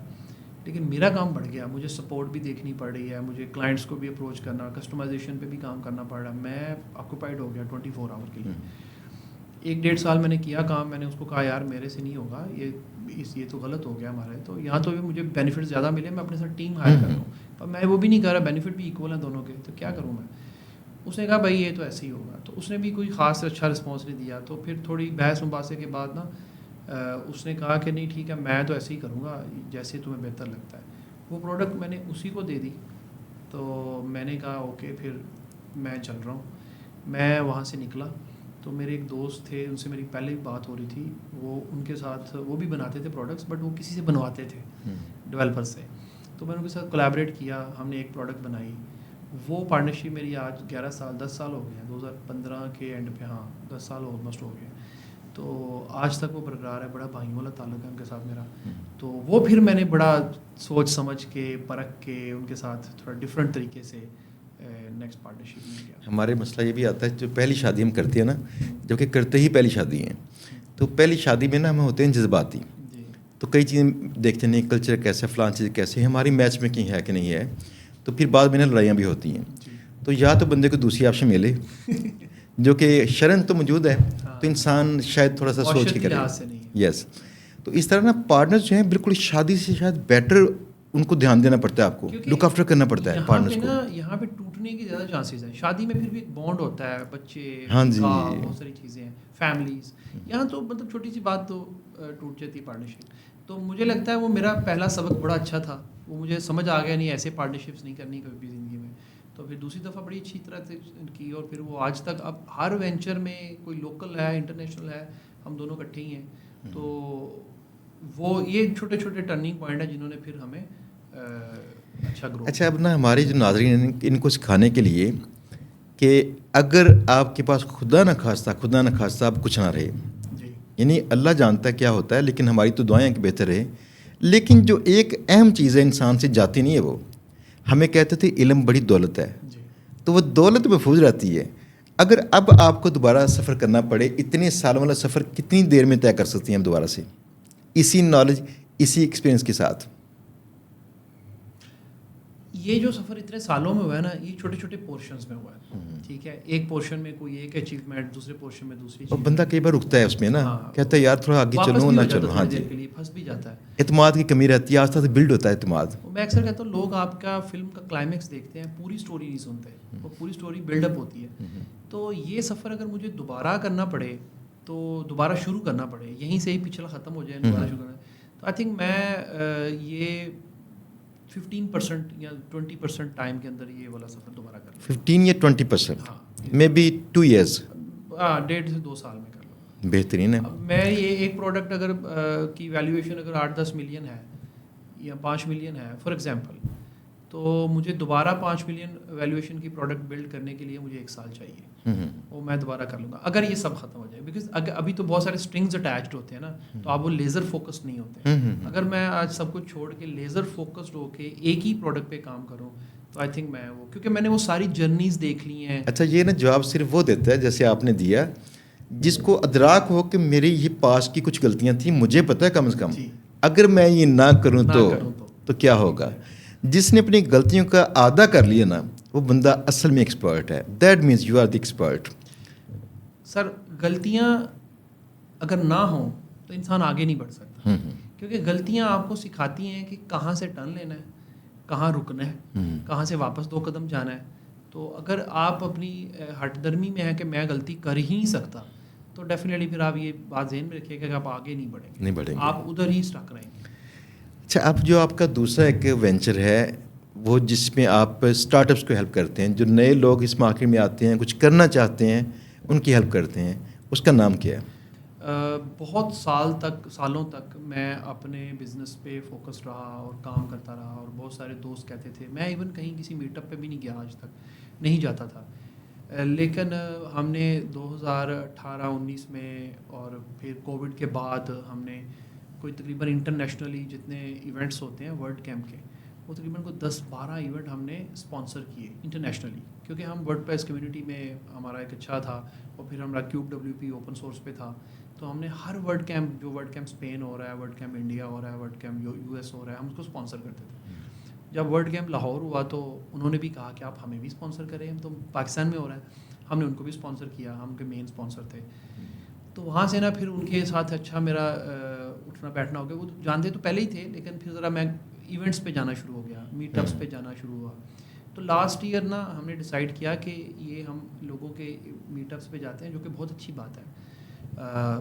Speaker 1: لیکن میرا کام بڑھ گیا. مجھے سپورٹ بھی دیکھنی پڑ رہی ہے, مجھے کلائنٹس کو بھی اپروچ کرنا, کسٹمائزیشن پہ بھی کام کرنا پڑ رہا ہے. میں آکوپائڈ ہو گیا 24 آور کے لیے. 1-1.5 سال میں نے کیا کام. میں نے اس کو کہا یار میرے سے نہیں ہوگا, یہ تو غلط ہو گیا ہمارے. تو یہاں تو مجھے بینیفٹ زیادہ ملے, میں اپنے ساتھ ٹیم ہائر کر رہا ہوں, پر میں وہ بھی نہیں کر رہا, بینیفٹ بھی ایکول ہیں دونوں کے, تو کیا کروں میں. اس نے کہا بھائی یہ تو ایسے ہی ہوگا. تو اس نے بھی کوئی خاص اچھا رسپانس نہیں دیا. تو پھر تھوڑی بحث مباحثے کے بعد نا اس نے کہا کہ نہیں ٹھیک ہے میں تو ایسے ہی کروں گا جیسے تمہیں بہتر لگتا ہے. وہ پروڈکٹ میں نے اسی کو دے دی. تو میں نے کہا اوکے پھر میں چل رہا ہوں. میں وہاں سے نکلا تو میرے ایک دوست تھے, ان سے میری پہلے بات ہو رہی تھی. وہ ان کے ساتھ وہ بھی بناتے تھے پروڈکٹس, بٹ وہ کسی سے بنواتے تھے ڈیولپر سے. تو میں نے ان کے ساتھ کولیبریٹ کیا, ہم نے ایک پروڈکٹ بنائی. وہ پارٹنرشپ میری آج 10 سال ہو گئے ہیں. 2015 کے اینڈ پہ, ہاں 10 سال آلموسٹ ہو گئے. تو آج تک وہ برقرار ہے. بڑا بھائیوں والا تعلق ہے ان کے ساتھ میرا. تو وہ پھر میں نے بڑا سوچ سمجھ کے پرکھ کے ان کے ساتھ تھوڑا ڈفرینٹ طریقے سے نیکسٹ پارٹنرشپ میں کیا.
Speaker 2: ہمارے مسئلہ یہ بھی آتا ہے جو پہلی شادی ہم کرتے ہیں نا, جبکہ کرتے ہی پہلی شادی ہیں, تو پہلی شادی میں نا ہم ہوتے ہیں جذباتی. تو کئی چیزیں دیکھتے نہیں, کلچر کیسے, فلان چیز کیسے, ہماری میچ میں کہیں ہے کہ نہیں ہے. تو پھر بعد میں نا لڑائیاں بھی ہوتی ہیں. تو یا تو بندے کو دوسری آپشن ملے جو کہ شرن تو موجود ہے, تو انسان شاید تھوڑا سا سوچ کے کرے. یس. تو اس طرح نا پارٹنرز جو ہیں بالکل شادی سے شاید بیٹر ان کو دھیان دینا پڑتا ہے, آپ کو لک آفٹر کرنا پڑتا ہے پارٹنرز کو.
Speaker 1: یہاں پہ ٹوٹنے کی زیادہ چانسز ہیں. شادی میں پھر بھی ایک بانڈ ہوتا ہے, بچے,
Speaker 2: ہاں جی,
Speaker 1: بہت ساری چیزیں ہیں, فیملیز. یہاں تو مطلب چھوٹی سی بات تو ٹوٹ جاتی ہے پارٹنرشپ. تو مجھے لگتا ہے وہ میرا پہلا سبق بڑا اچھا تھا. وہ مجھے سمجھ آ گیا نہیں ایسے پارٹنرشپس نہیں کرنی کبھی بھی زندگی میں. تو پھر دوسری دفعہ بڑی اچھی طرح سے کی, اور پھر وہ آج تک اب ہر وینچر میں کوئی لوکل ہے, انٹرنیشنل ہے, ہم دونوں اکٹھے ہی ہیں. تو وہ یہ چھوٹے چھوٹے ٹرننگ پوائنٹ ہیں جنہوں نے پھر ہمیں اچھا گرو.
Speaker 2: اچھا, اب نا ہمارے جو ناظرین ہیں ان کو سکھانے کے لیے کہ اگر آپ کے پاس خدا نہ خواستہ اب کچھ نہ رہے, یعنی اللہ جانتا ہے کیا ہوتا ہے, لیکن ہماری تو دعائیں ہیں کہ بہتر ہے. لیکن جو ایک اہم چیز ہے انسان سے جاتی نہیں ہے, وہ ہمیں کہتے تھے علم بڑی دولت ہے. تو وہ دولت محفوظ رہتی ہے. اگر اب آپ کو دوبارہ سفر کرنا پڑے, اتنے سالوں والا سفر کتنی دیر میں طے کر سکتی ہیں ہم دوبارہ سے, اسی نالج, اسی ایکسپیرینس کے ساتھ؟
Speaker 1: یہ جو سفر اتنے سالوں میں ہوا ہے نا, یہ چھوٹے چھوٹے پورشنز میں ہوا ہے. ٹھیک ہے, ایک پورشن میں کوئی ایک اچیومنٹ, دوسرے پورشن میں دوسری چیز.
Speaker 2: بندہ کئی بار رکتا ہے اس میں نا, کہتا ہے یار تھوڑا آگے چلو نہ چلو. ہاں جی,
Speaker 1: پھنس بھی جاتا ہے.
Speaker 2: اعتماد کی کمی رہتی ہے, آستہ سے بلڈ ہوتا ہے اعتماد.
Speaker 1: میں اکثر کہتا ہوں لوگ آپ کا فلم کا کلائمیکس دیکھتے ہیں, پوری سٹوری نہیں سنتے. وہ پوری سٹوری بلڈ اپ ہوتی ہے. تو یہ سفر اگر مجھے دوبارہ کرنا پڑے تو دوبارہ شروع کرنا پڑے, یہیں سے ہی پچھلا ختم ہو جائے, دوبارہ شروع کرنا, تو آئی تھنک میں یہ 15% یا 20% ٹائم کے اندر یہ والا سفر دوبارہ کر لوں.
Speaker 2: 15 یا 20%؟
Speaker 1: ہاں,
Speaker 2: مے بی 2 ایئرس.
Speaker 1: 1.5 سے 2 سال میں کر لوں.
Speaker 2: بہترین ہے.
Speaker 1: میں یہ ایک پروڈکٹ اگر کی ویلیویشن اگر 8-10 ملین ہے یا 5 ملین ہے فار ایگزامپل, تو مجھے دوبارہ 5 ملین ویلیویشن کی پروڈکٹ بلڈ کرنے کے لیے مجھے 1 سال چاہیے. وہ میں دوبارہ کر لوں گا اگر یہ سب ختم ہو جائے, بیکاز ابھی تو بہت سارے اسٹرنگز اٹیچڈ ہوتے ہیں نا, تو آپ وہ لیزر فوکس نہیں ہوتے. اگر میں آج سب کچھ چھوڑ کے لیزر فوکسڈ ہو کے ایک ہی پروڈکٹ پہ کام کروں تو آئی تھنک میں وہ, کیونکہ میں نے وہ ساری جرنیز دیکھ لی ہیں.
Speaker 2: اچھا, یہ نا جواب صرف وہ دیتا ہے جیسے آپ نے دیا جس کو ادراک ہو کہ میری یہ پاسٹ کی کچھ غلطیاں تھیں, مجھے پتہ ہے کم از کم اگر میں یہ نہ کروں تو کیا ہوگا. جس نے اپنی غلطیوں کا آدھا کر لیا نا, وہ بندہ اصل میں ایکسپرٹ ہے. That means you are the expert.
Speaker 1: Sir غلطیاں اگر نہ ہوں تو انسان آگے نہیں بڑھ سکتا, کیونکہ غلطیاں آپ کو سکھاتی ہیں کہ کہاں سے ٹرن لینا ہے, کہاں رکنا ہے, کہاں سے واپس 2 قدم جانا ہے. تو اگر آپ اپنی ہٹ درمی میں ہیں کہ میں غلطی کر ہی نہیں سکتا, تو ڈیفینیٹلی پھر آپ یہ بات ذہن میں رکھیے کہ آپ آگے نہیں بڑھیں گے, آپ ادھر ہی اسٹک رہیں گے.
Speaker 2: اچھا, اب جو آپ کا دوسرا ایک وینچر ہے وہ جس میں آپ اسٹارٹ اپس کو ہیلپ کرتے ہیں, جو نئے لوگ اس مارکیٹ میں آتے ہیں کچھ کرنا چاہتے ہیں ان کی ہیلپ کرتے ہیں, اس کا نام کیا ہے؟
Speaker 1: بہت سالوں تک میں اپنے بزنس پہ فوکس رہا اور کام کرتا رہا, اور بہت سارے دوست کہتے تھے, میں ایون کہیں کسی میٹ اپ پہ بھی نہیں گیا آج تک, نہیں جاتا تھا. لیکن ہم نے 2018-19 میں اور پھر کووڈ کے بعد ہم نے کوئی تقریباً انٹرنیشنلی جتنے ایونٹس ہوتے ہیں ورلڈ کیمپ کے, وہ تقریباً کوئی 10-12 ایونٹ ہم نے اسپانسر کیے انٹرنیشنلی, کیونکہ ہم ورڈ پریس کمیونٹی میں ہمارا ایک اچھا تھا, اور پھر ہمارا QWP اوپن سورس پہ تھا. تو ہم نے ہر ورلڈ کیمپ, جو ورلڈ کیمپ اسپین ہو رہا ہے, ورلڈ کیمپ انڈیا ہو رہا ہے, ورلڈ کیمپ US ہو رہا ہے, ہم اس کو اسپانسر کرتے تھے. جب ورلڈ کیمپ لاہور ہوا تو انہوں نے بھی کہا کہ آپ ہمیں بھی اسپانسر کریں, ہم تو پاکستان میں ہو رہا ہے, ہم نے ان کو بھی اسپانسر کیا, ہم کے مین اسپانسر تھے. تو وہاں سے نا پھر ان کے ساتھ اچھا میرا اٹھنا بیٹھنا ہو گیا. وہ جانتے تو پہلے ہی تھے, لیکن پھر ذرا میں ایونٹس پہ جانا شروع ہو گیا, میٹ اپس پہ جانا شروع ہوا. تو لاسٹ ایئر نا ہم نے ڈیسائیڈ کیا کہ یہ ہم لوگوں کے میٹ اپس پہ جاتے ہیں, جو کہ بہت اچھی بات ہے,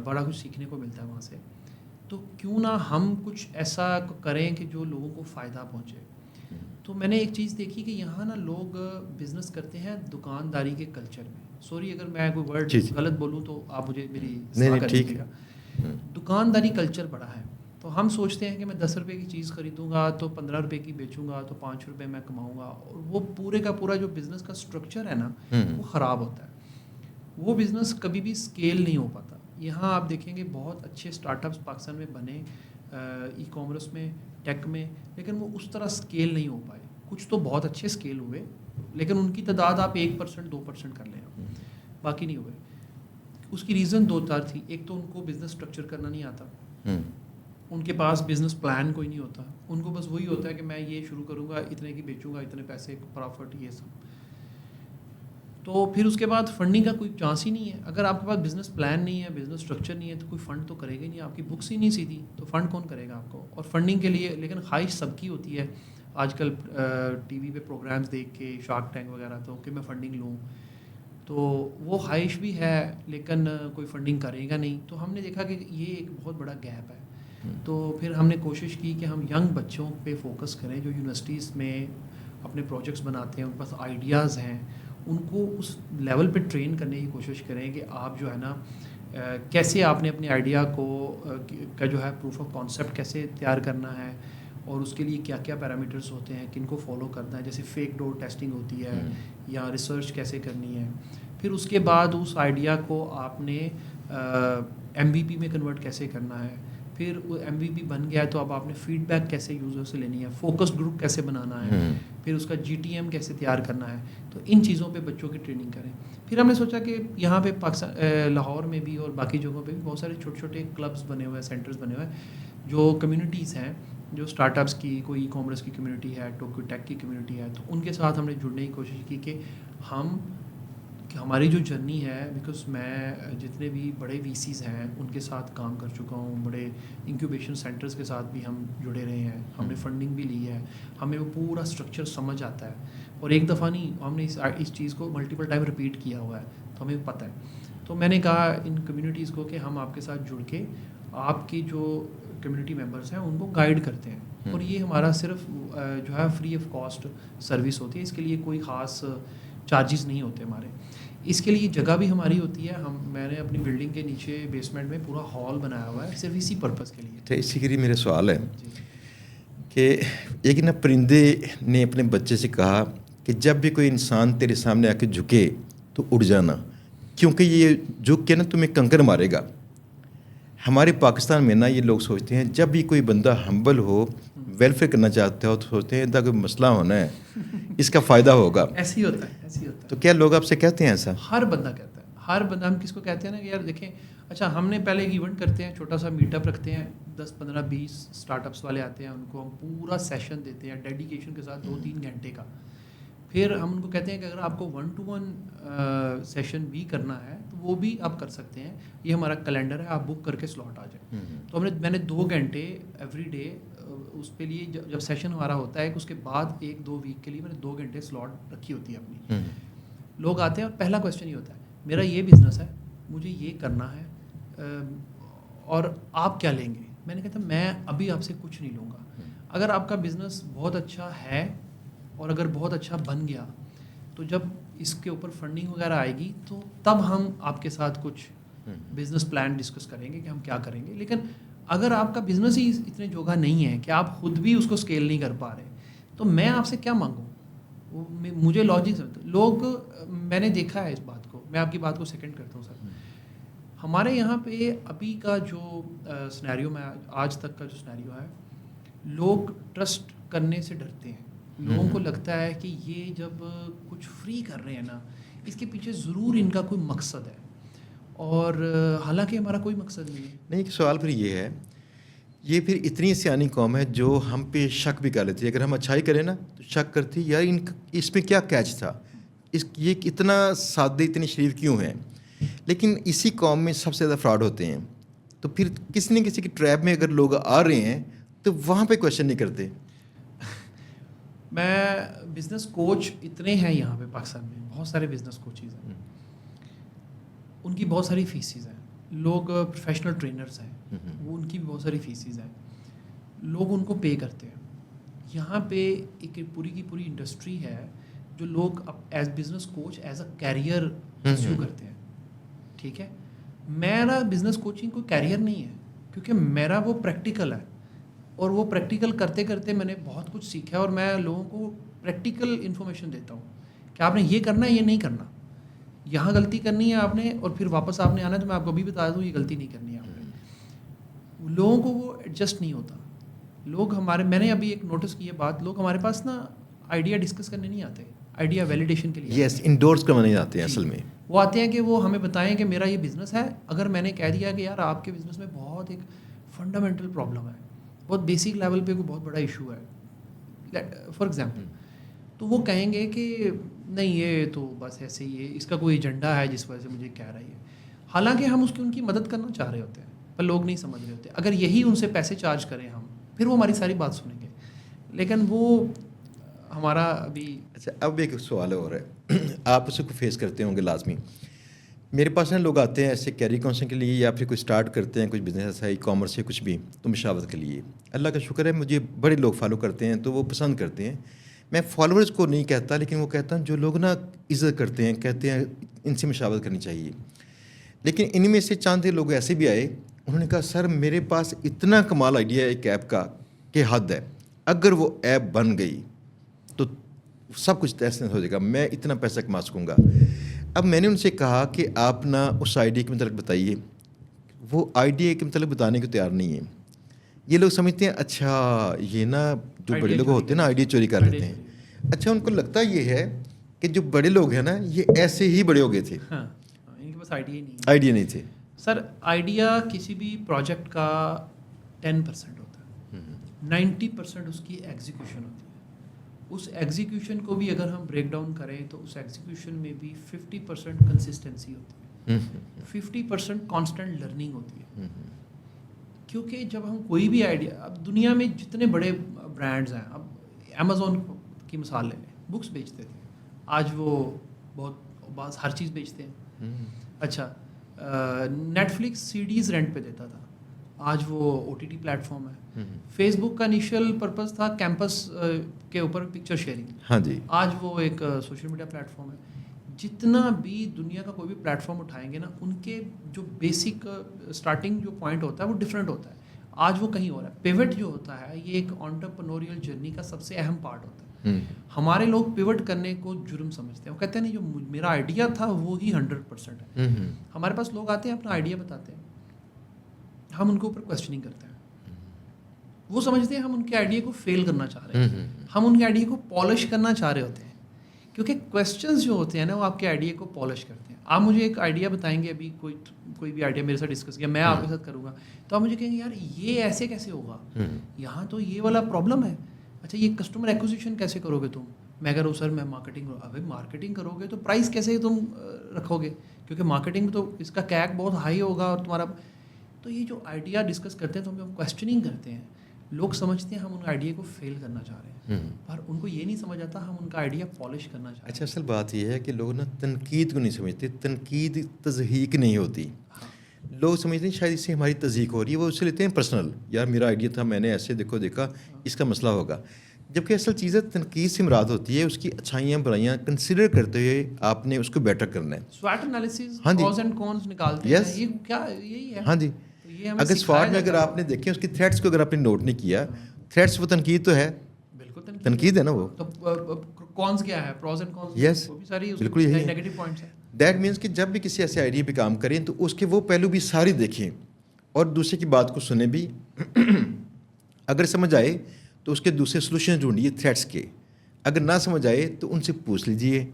Speaker 1: بڑا کچھ سیکھنے کو ملتا ہے وہاں سے. تو کیوں نہ ہم کچھ ایسا کریں کہ جو لوگوں کو فائدہ پہنچے. تو میں نے ایک چیز دیکھی کہ یہاں نا لوگ بزنس کرتے ہیں دکانداری کے کلچر میں. سوری اگر میں کوئی ورڈ غلط بولوں تو آپ مجھے میری اصلاح کر دیجیے گا. دکانداری کلچر بڑا ہے, تو ہم سوچتے ہیں کہ میں 10 روپے کی چیز خریدوں گا تو 15 روپے کی بیچوں گا تو 5 روپے میں کماؤں گا, اور وہ پورے کا پورا جو بزنس کا اسٹرکچر ہے نا وہ خراب ہوتا ہے. وہ بزنس کبھی بھی اسکیل نہیں ہو پاتا. یہاں آپ دیکھیں گے بہت اچھے اسٹارٹ اپس پاکستان میں بنے ای کامرس میں, ٹیک میں, لیکن وہ اس طرح اسکیل نہیں ہو پائے. کچھ تو بہت اچھے اسکیل ہوئے, لیکن ان کی تعداد آپ 1%-2% کر لیں, باقی نہیں ہوئے. اس کی ریزن 2-4 تھی. ایک تو ان کو بزنس اسٹرکچر کرنا نہیں آتا, ان کے پاس بزنس پلان کوئی نہیں ہوتا, ان کو بس وہی ہوتا ہے کہ میں یہ شروع کروں گا, اتنے کی بیچوں گا, اتنے پیسے پرافٹ, یہ سب. تو پھر اس کے بعد فنڈنگ کا کوئی چانس ہی نہیں ہے. اگر آپ کے پاس بزنس پلان نہیں ہے, بزنس اسٹرکچر نہیں ہے, تو کوئی فنڈ تو کرے گا ہی نہیں. آپ کی بکس ہی نہیں سیدھی, تو فنڈ کون کرے گا آپ کو. اور فنڈنگ کے لیے لیکن خواہش سب کی ہوتی ہے. آج کل ٹی وی پہ پروگرامز دیکھ کے, شارک ٹینک وغیرہ, تو کہ میں فنڈنگ لوں, تو وہ خواہش بھی ہے, لیکن کوئی فنڈنگ کرے گا نہیں. تو ہم نے دیکھا کہ یہ ایک بہت بڑا گیپ ہے. تو پھر ہم نے کوشش کی کہ ہم ینگ بچوں پہ فوکس کریں جو یونیورسٹیز میں اپنے پروجیکٹس بناتے ہیں, ان کے پاس آئیڈیاز ہیں, ان کو اس لیول پہ ٹرین کرنے کی کوشش کریں کہ آپ جو ہے نا کیسے آپ نے اپنے آئیڈیا کو کا جو ہے پروف آف کانسیپٹ کیسے تیار کرنا ہے, اور اس کے لیے کیا کیا پیرامیٹرز ہوتے ہیں, کن کو فالو کرنا ہے. جیسے فیک ڈور ٹیسٹنگ ہوتی ہے, یا ریسرچ کیسے کرنی ہے. پھر اس کے بعد اس آئیڈیا کو آپ نے MVP میں کنورٹ کیسے کرنا ہے. پھر وہ MVP بن گیا ہے تو اب آپ نے فیڈ بیک کیسے یوزر سے لینی ہے, فوکس گروپ کیسے بنانا ہے, پھر اس کا GTM کیسے تیار کرنا ہے. تو ان چیزوں پہ بچوں کی ٹریننگ کریں. پھر ہم نے سوچا کہ یہاں پہ لاہور میں بھی اور باقی جگہوں پہ بھی بہت سارے چھوٹے چھوٹے کلبس بنے ہوئے ہیں, سینٹرز بنے ہوئے ہیں, جو کمیونٹیز ہیں, جو اسٹارٹ اپس کی, کوئی ای کامرس کی کمیونٹی ہے, ٹوکیو ٹیک کی کمیونٹی ہے. تو ان کے ساتھ ہم نے جڑنے کی کوشش کی کہ ہماری جو جرنی ہے, بیکاز میں جتنے بھی بڑے VCs ہیں ان کے ساتھ کام کر چکا ہوں, بڑے انکیوبیشن سینٹرز کے ساتھ بھی ہم جڑے رہے ہیں, ہم نے فنڈنگ بھی لی ہے, ہمیں وہ پورا اسٹرکچر سمجھ آتا ہے. اور ایک دفعہ نہیں, ہم نے اس چیز کو ملٹیپل ٹائم رپیٹ کیا ہوا ہے, تو ہمیں پتہ ہے. تو میں نے کہا ان کمیونٹیز کو کہ ہم آپ کے ساتھ جڑ کے آپ کی جو کمیونٹی ممبرس ہیں ان کو گائیڈ کرتے ہیں. اور یہ ہمارا صرف جو ہے فری آف کاسٹ سروس ہوتی ہے. اس کے لیے کوئی خاص چارجز نہیں ہوتے ہمارے. اس کے لیے جگہ بھی ہماری ہوتی ہے. میں نے اپنی بلڈنگ کے نیچے بیسمنٹ میں پورا ہال بنایا ہوا ہے صرف اسی پرپز کے لیے.
Speaker 2: اچھا, اسی کے لیے میرا سوال ہے
Speaker 1: جی.
Speaker 2: کہ ایک نا پرندے نے اپنے بچے سے کہا کہ جب بھی کوئی انسان تیرے سامنے آ کے جھکے تو اڑ جانا, کیونکہ یہ جھک کے نا تمہیں کنکر مارے گا. ہمارے پاکستان میں نا یہ لوگ سوچتے ہیں جب بھی کوئی بندہ ہمبل ہو, ویلفیئر کرنا چاہتا ہو, تو سوچتے ہیں کوئی مسئلہ ہونا ہے, اس کا فائدہ ہوگا.
Speaker 1: ایسے ہی ہوتا ہے, ایسے ہی ہوتا ہے.
Speaker 2: تو کیا لوگ آپ سے کہتے ہیں ایسا؟
Speaker 1: ہر بندہ کہتا ہے, ہر بندہ. ہم کس کو کہتے ہیں نا کہ یار دیکھیں, اچھا ہم نے پہلے ایک ایونٹ کرتے ہیں, چھوٹا سا میٹ اپ رکھتے ہیں, 10-15-20 اسٹارٹ اپس والے آتے ہیں, ان کو ہم پورا سیشن دیتے ہیں ڈیڈیکیشن کے ساتھ 2-3 گھنٹے کا. پھر ہم ان کو کہتے ہیں کہ اگر آپ کو 1-to-1 سیشن بھی کرنا ہے تو وہ بھی آپ کر سکتے ہیں, یہ ہمارا کیلنڈر ہے, آپ بک کر کے سلاٹ آ جائیں. تو میں نے 2 گھنٹے ایوری ڈے اس پہ لیے. جب سیشن ہمارا ہوتا ہے کہ اس کے بعد 1-2 ویک کے لیے میں نے 2 گھنٹے سلاٹ رکھی ہوتی ہے اپنی. لوگ آتے ہیں اور پہلا کویشچن یہ ہوتا ہے میرا یہ بزنس ہے, مجھے یہ کرنا ہے, اور آپ کیا لیں گے. میں نے کہا تھا میں ابھی آپ سے کچھ نہیں لوں گا. اگر آپ کا بزنس بہت اچھا ہے اور اگر بہت اچھا بن گیا تو جب اس کے اوپر فنڈنگ وغیرہ آئے گی تو تب ہم آپ کے ساتھ کچھ بزنس پلان ڈسکس کریں گے کہ ہم کیا کریں گے. لیکن اگر آپ کا بزنس ہی اتنے جوگا نہیں ہے کہ آپ خود بھی اس کو اسکیل نہیں کر پا رہے تو میں آپ سے کیا مانگوں. مجھے لاجک لوگ, میں نے دیکھا ہے اس بات کو. میں آپ کی بات کو سیکنڈ کرتا ہوں سر. ہمارے یہاں پہ ابھی کا جو سنیریو, میں آج تک کا جو سنیریو ہے, لوگ ٹرسٹ کرنے سے ڈرتے ہیں. لوگوں کو لگتا ہے کہ یہ جب کچھ فری کر رہے ہیں نا, اس کے پیچھے ضرور ان کا کوئی مقصد ہے, اور حالانکہ ہمارا کوئی مقصد نہیں ہے.
Speaker 2: نہیں, سوال پھر یہ ہے, یہ پھر اتنی سیانی قوم ہے جو ہم پہ شک بھی کر لیتی ہے. اگر ہم اچھائی کریں نا تو شک کرتی یار اس میں کیا کیچ تھا, یہ اتنا سادے اتنے شریف کیوں ہیں. لیکن اسی قوم میں سب سے زیادہ فراڈ ہوتے ہیں. تو پھر کسی نہ کسی کی ٹریپ میں اگر لوگ آ رہے ہیں تو وہاں پہ کویشچن نہیں کرتے.
Speaker 1: میں بزنس کوچ اتنے ہیں یہاں پہ پاکستان میں, بہت سارے بزنس کوچز ہیں, ان کی بہت ساری فیسز ہیں. لوگ پروفیشنل ٹرینرز ہیں, وہ ان کی بھی بہت ساری فیسز ہیں. لوگ ان کو پے کرتے ہیں. یہاں پہ ایک پوری کی پوری انڈسٹری ہے جو لوگ as business coach as a career pursue کرتے ہیں. ٹھیک ہے, میرا بزنس کوچنگ کوئی کیریئر نہیں ہے, کیونکہ میرا وہ پریکٹیکل ہے, اور وہ پریکٹیکل کرتے کرتے میں نے بہت کچھ سیکھا, اور میں لوگوں کو پریکٹیکل انفارمیشن دیتا ہوں کہ آپ نے یہ کرنا ہے, یہ نہیں کرنا, یہاں غلطی کرنی ہے آپ نے, اور پھر واپس آپ نے آنا ہے تو میں آپ کو بھی بتا دوں یہ غلطی نہیں کرنی ہے آپ نے. لوگوں کو وہ ایڈجسٹ نہیں ہوتا. لوگ ہمارے, میں نے ابھی ایک نوٹس کی ہے بات, لوگ ہمارے پاس نا آئیڈیا ڈسکس کرنے نہیں آتے, آئیڈیا ویلیڈیشن کے لیے.
Speaker 2: یس, انڈورس کرنے نہیں آتے ہیں اصل میں.
Speaker 1: وہ آتے ہیں کہ وہ ہمیں بتائیں کہ میرا یہ بزنس ہے. اگر میں نے کہہ دیا کہ یار آپ کے بزنس میں بہت ایک فنڈامنٹل پرابلم ہے, بہت بیسک لیول پہ کوئی بہت بڑا ایشو ہے فار ایگزامپل, تو وہ کہیں گے کہ نہیں یہ تو بس ایسے ہی ہے, اس کا کوئی ایجنڈا ہے جس وجہ سے مجھے کہہ رہا ہے. حالانکہ ہم ان کی مدد کرنا چاہ رہے ہوتے ہیں, پر لوگ نہیں سمجھ رہے ہوتے. اگر یہی ان سے پیسے چارج کریں ہم, پھر وہ ہماری ساری بات سنیں گے, لیکن وہ ہمارا ابھی.
Speaker 2: اچھا, اب ایک سوال اور ہے, آپ اس کو فیس کرتے ہوں گے لازمی. میرے پاس نا لوگ آتے ہیں ایسے کیری کاؤنسلنگ کے لیے, یا پھر کوئی اسٹارٹ کرتے ہیں کچھ بزنس ایسا ای کامرس یا کچھ بھی, تو مشاورت کے لیے. اللہ کا شکر ہے مجھے بڑے لوگ فالو کرتے ہیں تو وہ پسند کرتے ہیں. میں فالوورز کو نہیں کہتا, لیکن وہ کہتا ہوں جو لوگ نا عزت کرتے ہیں, کہتے ہیں ان سے مشاورت کرنی چاہیے. لیکن ان میں سے چاند لوگ ایسے بھی آئے, انہوں نے کہا سر میرے پاس اتنا کمال آئیڈیا ہے ایک ایپ کا کہ حد ہے, اگر وہ ایپ بن گئی تو سب کچھ تحسین ہو جائے گا, میں اتنا پیسہ کما سکوں گا. اب میں نے ان سے کہا کہ آپ نا اس آئیڈیا کے متعلق بتائیے. وہ آئیڈیا کے متعلق بتانے کو تیار نہیں ہیں. یہ لوگ سمجھتے ہیں اچھا یہ نا جو بڑے لوگ ہوتے ہیں نا آئیڈیا چوری کر لیتے ہیں. اچھا, ان کو لگتا یہ ہے کہ جو بڑے لوگ ہیں نا یہ ایسے ہی بڑے ہو گئے تھے,
Speaker 1: ہاں, ان کے پاس
Speaker 2: آئیڈیا نہیں تھے.
Speaker 1: سر آئیڈیا کسی بھی پروجیکٹ کا 10% ہوتا ہے, 90% اس کی ایگزیکیوشن ہوتی ہے. اس ایگزیکیوشن کو بھی اگر ہم بریک ڈاؤن کریں تو اس ایگزیکیوشن میں بھی 50% کنسسٹنسی ہوتی ہے, 50% کانسٹنٹ لرننگ ہوتی ہے. کیونکہ جب ہم کوئی بھی آئیڈیا, اب دنیا میں جتنے بڑے برانڈز ہیں, اب امیزون کی مثال لے لیں, بکس بیچتے تھے, آج وہ بہت ہر چیز بیچتے ہیں. اچھا, نیٹ فلکس CDs رینٹ پہ دیتا تھا, آج وہ OTT پلیٹفارم ہے. فیس بک کا انیشیل پرپز تھا کیمپس کے اوپر پکچر شیئرنگ.
Speaker 2: ہاں جی.
Speaker 1: آج وہ ایک سوشل میڈیا پلیٹفارم ہے. جتنا بھی دنیا کا کوئی بھی پلیٹفارم اٹھائیں گے نا, ان کے جو بیسک اسٹارٹنگ جو پوائنٹ ہوتا ہے وہ ڈفرینٹ ہوتا ہے. آج وہ کہیں اور ہے. پیوٹ جو ہوتا ہے یہ ایک انٹرپرنوریل جرنی کا سب سے اہم پارٹ ہوتا ہے. ہمارے لوگ پیوٹ کرنے کو جرم سمجھتے ہیں. وہ کہتے ہیں نہیں, جو میرا آئیڈیا تھا وہی 100% ہے. ہمارے پاس لوگ آتے ہیں, اپنا آئیڈیا بتاتے ہیں, ہم ان کے اوپر کویسچننگ کرتے ہیں. وہ سمجھتے ہیں ہم ان کے آئیڈیا کو فیل کرنا چاہ رہے ہیں, ہم ان کے آئیڈیا کو پالش کرنا چاہ رہے ہوتے ہیں. کیونکہ کویسچنز جو ہوتے ہیں نا وہ آپ کے آئیڈیا کو پالش کرتے ہیں. آپ مجھے ایک آئیڈیا بتائیں گے, ابھی کوئی بھی آئیڈیا میرے ساتھ ڈسکس کیا, میں آپ کے ساتھ کروں گا, تو آپ مجھے کہیں گے یار یہ ایسے کیسے ہوگا, یہاں تو یہ والا پرابلم ہے. اچھا یہ کسٹمر ایکوزیشن کیسے کرو گے تم؟ میں کہہ رہا ہوں سر میں مارکیٹنگ کروں. ابھی مارکیٹنگ کرو گے تو پرائز کیسے تم رکھو گے, کیونکہ مارکیٹنگ تو اس کا کیک بہت ہائی ہوگا اور تمہارا. تو یہ جو آئیڈیا ڈسکس کرتے ہیں تو ہم کویسچننگ کرتے ہیں. لوگ سمجھتے ہیں ہم ان آئیڈیا کو فیل کرنا چاہ رہے ہیں, پر ان کو یہ نہیں سمجھ آتا ہم ان کا آئیڈیا پالش کرنا چاہ رہے ہیں.
Speaker 2: اچھا اصل بات یہ ہے کہ لوگ نا تنقید کو نہیں سمجھتے. تنقید تضحیق نہیں ہوتی. لوگ سمجھتے ہیں شاید اس سے ہماری تضحیق ہو رہی ہے, وہ اس سے لیتے ہیں پرسنل, یار میرا آئیڈیا تھا, میں نے ایسے دیکھا اس کا مسئلہ ہوگا. جبکہ اصل چیزیں تنقید سے مراد ہوتی ہے اس کی اچھائیاں برائیاں کنسیڈر کرتے ہوئے آپ نے اس کو بیٹر کرنا ہے.
Speaker 1: سویٹ انالیسس,
Speaker 2: ہاں جی,
Speaker 1: پروز اینڈ کونس نکالتے ہیں. یہ کیا یہی ہے.
Speaker 2: ہاں جی. اگر سوات میں اگر آپ نے دیکھیں اس کی تھریٹس کو اگر آپ نے نوٹ نہیں کیا, تھریٹس وہ تنقید تو ہے,
Speaker 1: بالکل
Speaker 2: تنقید ہے نا وہ.
Speaker 1: تو کونس کیا ہے, پروز اینڈ کونس,
Speaker 2: یس
Speaker 1: وہ بھی ساری
Speaker 2: بالکل یہی
Speaker 1: نیگیٹو پوائنٹس ہیں.
Speaker 2: دیٹ مینس کہ جب بھی کسی ایسے آئیڈیا پہ کام کریں تو اس کے وہ پہلو بھی ساری دیکھیں اور دوسرے کی بات کو سنیں بھی. اگر سمجھ آئے تو اس کے دوسرے سلوشن ڈھونڈیے تھریٹس کے. اگر نہ سمجھ آئے تو ان سے پوچھ لیجئے.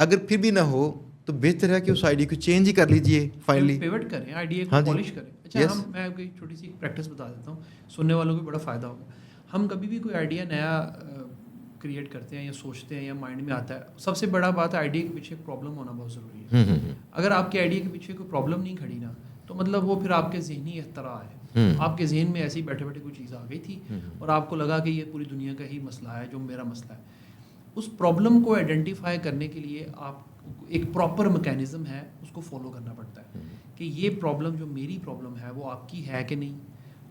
Speaker 2: اگر پھر بھی نہ ہو تو بہتر ہے کہ اس آئیڈیا کو چینج ہی کر لیجئے فائنلی.
Speaker 1: پیوٹ کریں, آئیڈیا کو پالش کریں. اچھا میں کوئی چھوٹی سی پریکٹس بتا دیتا ہوں, سننے والوں کو بڑا فائدہ ہوگا. ہم کبھی بھی کوئی آئیڈیا نیا کریٹ کرتے ہیں یا سوچتے ہیں یا مائنڈ میں آتا ہے, سب سے بڑا بات ہے آئیڈیا کے پیچھے پرابلم ہونا بہت ضروری ہے. اگر آپ کے آئیڈیا کے پیچھے کوئی پرابلم نہیں کھڑی نا, تو مطلب وہ پھر آپ کے ذہنی اختراع ہے. آپ کے ذہن میں ایسے ہی بیٹھے بیٹھے کوئی چیز آ گئی تھی اور آپ کو لگا کہ یہ پوری دنیا کا ہی مسئلہ ہے جو میرا مسئلہ ہے. اس پرابلم کو آئیڈینٹیفائی کرنے کے لیے آپ ایک پراپر میکینزم ہے, اس کو فالو کرنا پڑتا ہے کہ یہ پرابلم جو میری پرابلم ہے وہ آپ کی ہے کہ نہیں,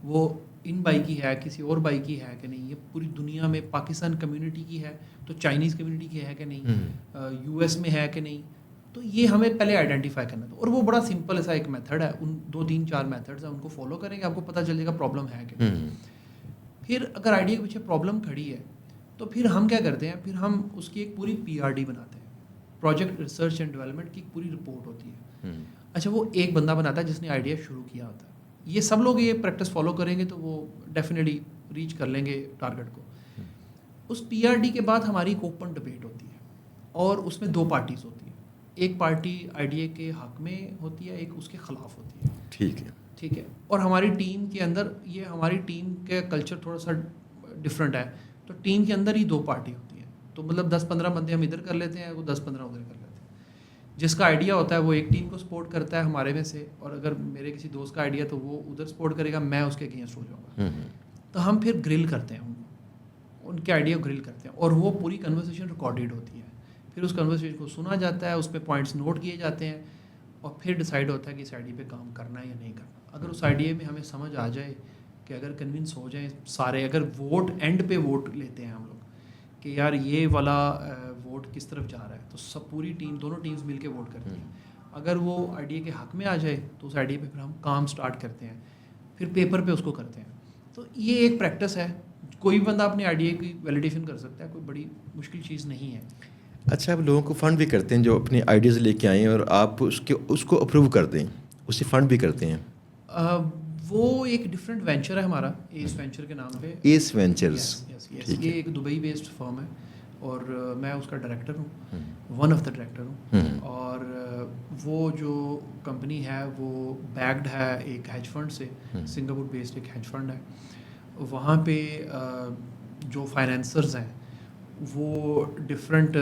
Speaker 1: وہ ان بھائی کی ہے, کسی اور بھائی کی ہے کہ نہیں, یہ پوری دنیا میں پاکستان کمیونٹی کی ہے تو چائنیز کمیونٹی کی ہے کہ نہیں, US میں ہے کہ نہیں. تو یہ ہمیں پہلے آئیڈینٹیفائی کرنا تھا, اور وہ بڑا سمپل ایسا ایک میتھڈ ہے, ان 2-3-4 میتھڈز ہیں, ان کو فالو کریں گے آپ کو پتہ چل جائے گا پرابلم ہے کہ نہیں. پھر اگر آئیڈیا کے پیچھے پرابلم کھڑی ہے تو پھر ہم کیا کرتے ہیں, پھر ہم اس کی ایک پوری PRD بناتے ہیں, پروجیکٹ ریسرچ اینڈ ڈیولپمنٹ کی ایک پوری رپورٹ ہوتی ہے. اچھا وہ ایک بندہ بناتا ہے جس نے آئیڈیا شروع کیا ہوتا ہے. یہ سب لوگ یہ پریکٹس فالو کریں گے تو وہ ڈیفینیٹلی ریچ کر لیں گے ٹارگیٹ کو. اس PRD کے بعد ہماری ایک اوپن ڈبیٹ ہوتی ہے اور اس میں 2 پارٹیز ہوتی ہیں. ایک پارٹی آئیڈیا کے حق میں ہوتی ہے, ایک اس کے خلاف ہوتی ہے. ٹھیک ہے. اور ہماری ٹیم کے اندر, یہ ہماری ٹیم کا کلچر تھوڑا سا ڈفرینٹ ہے, تو ٹیم کے اندر ہی 2 پارٹی ہوتی ہیں. تو مطلب 10-15 بندے ہم ادھر کر لیتے ہیں, وہ 10-15 ادھر کر لیتے ہیں. جس کا آئیڈیا ہوتا ہے وہ ایک ٹیم کو سپورٹ کرتا ہے ہمارے میں سے, اور اگر میرے کسی دوست کا آئیڈیا تو وہ ادھر سپورٹ کرے گا, میں اس کے اگینسٹ ہو جاؤں گا. تو ہم پھر گرل کرتے ہیں ان کے آئیڈیا کو گرل کرتے ہیں, اور وہ پوری کنورسیشن ریکارڈیڈ ہوتی ہے. پھر اس کنورسیشن کو سنا جاتا ہے, اس پہ پوائنٹس نوٹ کیے جاتے ہیں, اور پھر ڈیسائیڈ ہوتا ہے کہ اس آئیڈیا پہ کام کرنا ہے یا نہیں کرنا. اگر اس آئیڈیا میں ہمیں سمجھ آ جائے کہ اگر کنونس ہو جائیں سارے, اگر ووٹ اینڈ پہ ووٹ لیتے ہیں ہم لوگ کہ یار یہ والا ووٹ کس طرف جا رہا ہے, تو سب پوری ٹیم, دونوں ٹیمز مل کے ووٹ کرتی ہیں. اگر وہ آئیڈیا کے حق میں آ جائے تو اس آئیڈیا پہ پھر ہم کام سٹارٹ کرتے ہیں, پھر پیپر پہ اس کو کرتے ہیں. تو یہ ایک پریکٹس ہے, کوئی بھی بندہ اپنے آئیڈیا کی ویلیڈیشن کر سکتا ہے, کوئی بڑی مشکل چیز نہیں ہے.
Speaker 2: اچھا, آپ لوگوں کو فنڈ بھی کرتے ہیں جو اپنے آئیڈیاز لے کے آئیں اور آپ اس کو اپروو کر دیں, اسے فنڈ بھی کرتے ہیں؟
Speaker 1: وہ ایک ڈفرینٹ وینچر ہے ہمارا, ایس وینچر کے نام پہ.
Speaker 2: ایس وینچرز,
Speaker 1: یہ ایک دبئی بیسڈ فرم ہے اور میں اس کا ڈائریکٹر ہوں, ون آف دا ڈائریکٹر ہوں. اور وہ جو کمپنی ہے وہ بیکڈ ہے ایک ہیج فنڈ سے, سنگاپور بیسڈ ایک ہیج فنڈ ہے. وہاں پہ جو فائنینسرز ہیں وہ ڈفرینٹ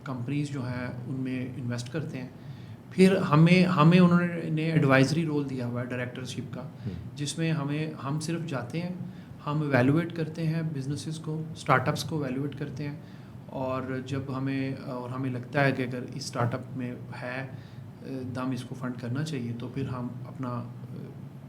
Speaker 1: کمپنیز جو ہیں ان میں انویسٹ کرتے ہیں. پھر ہمیں انہوں نے ایڈوائزری رول دیا ہوا ہے ڈائریکٹرشپ کا, جس میں ہم صرف جاتے ہیں, ہم ایویلویٹ کرتے ہیں بزنسز کو, اسٹارٹ اپس کو ایویلویٹ کرتے ہیں, اور جب ہمیں لگتا ہے کہ اگر اس اسٹارٹ اپ میں ہے دم اس کو فنڈ کرنا چاہیے, تو پھر ہم اپنا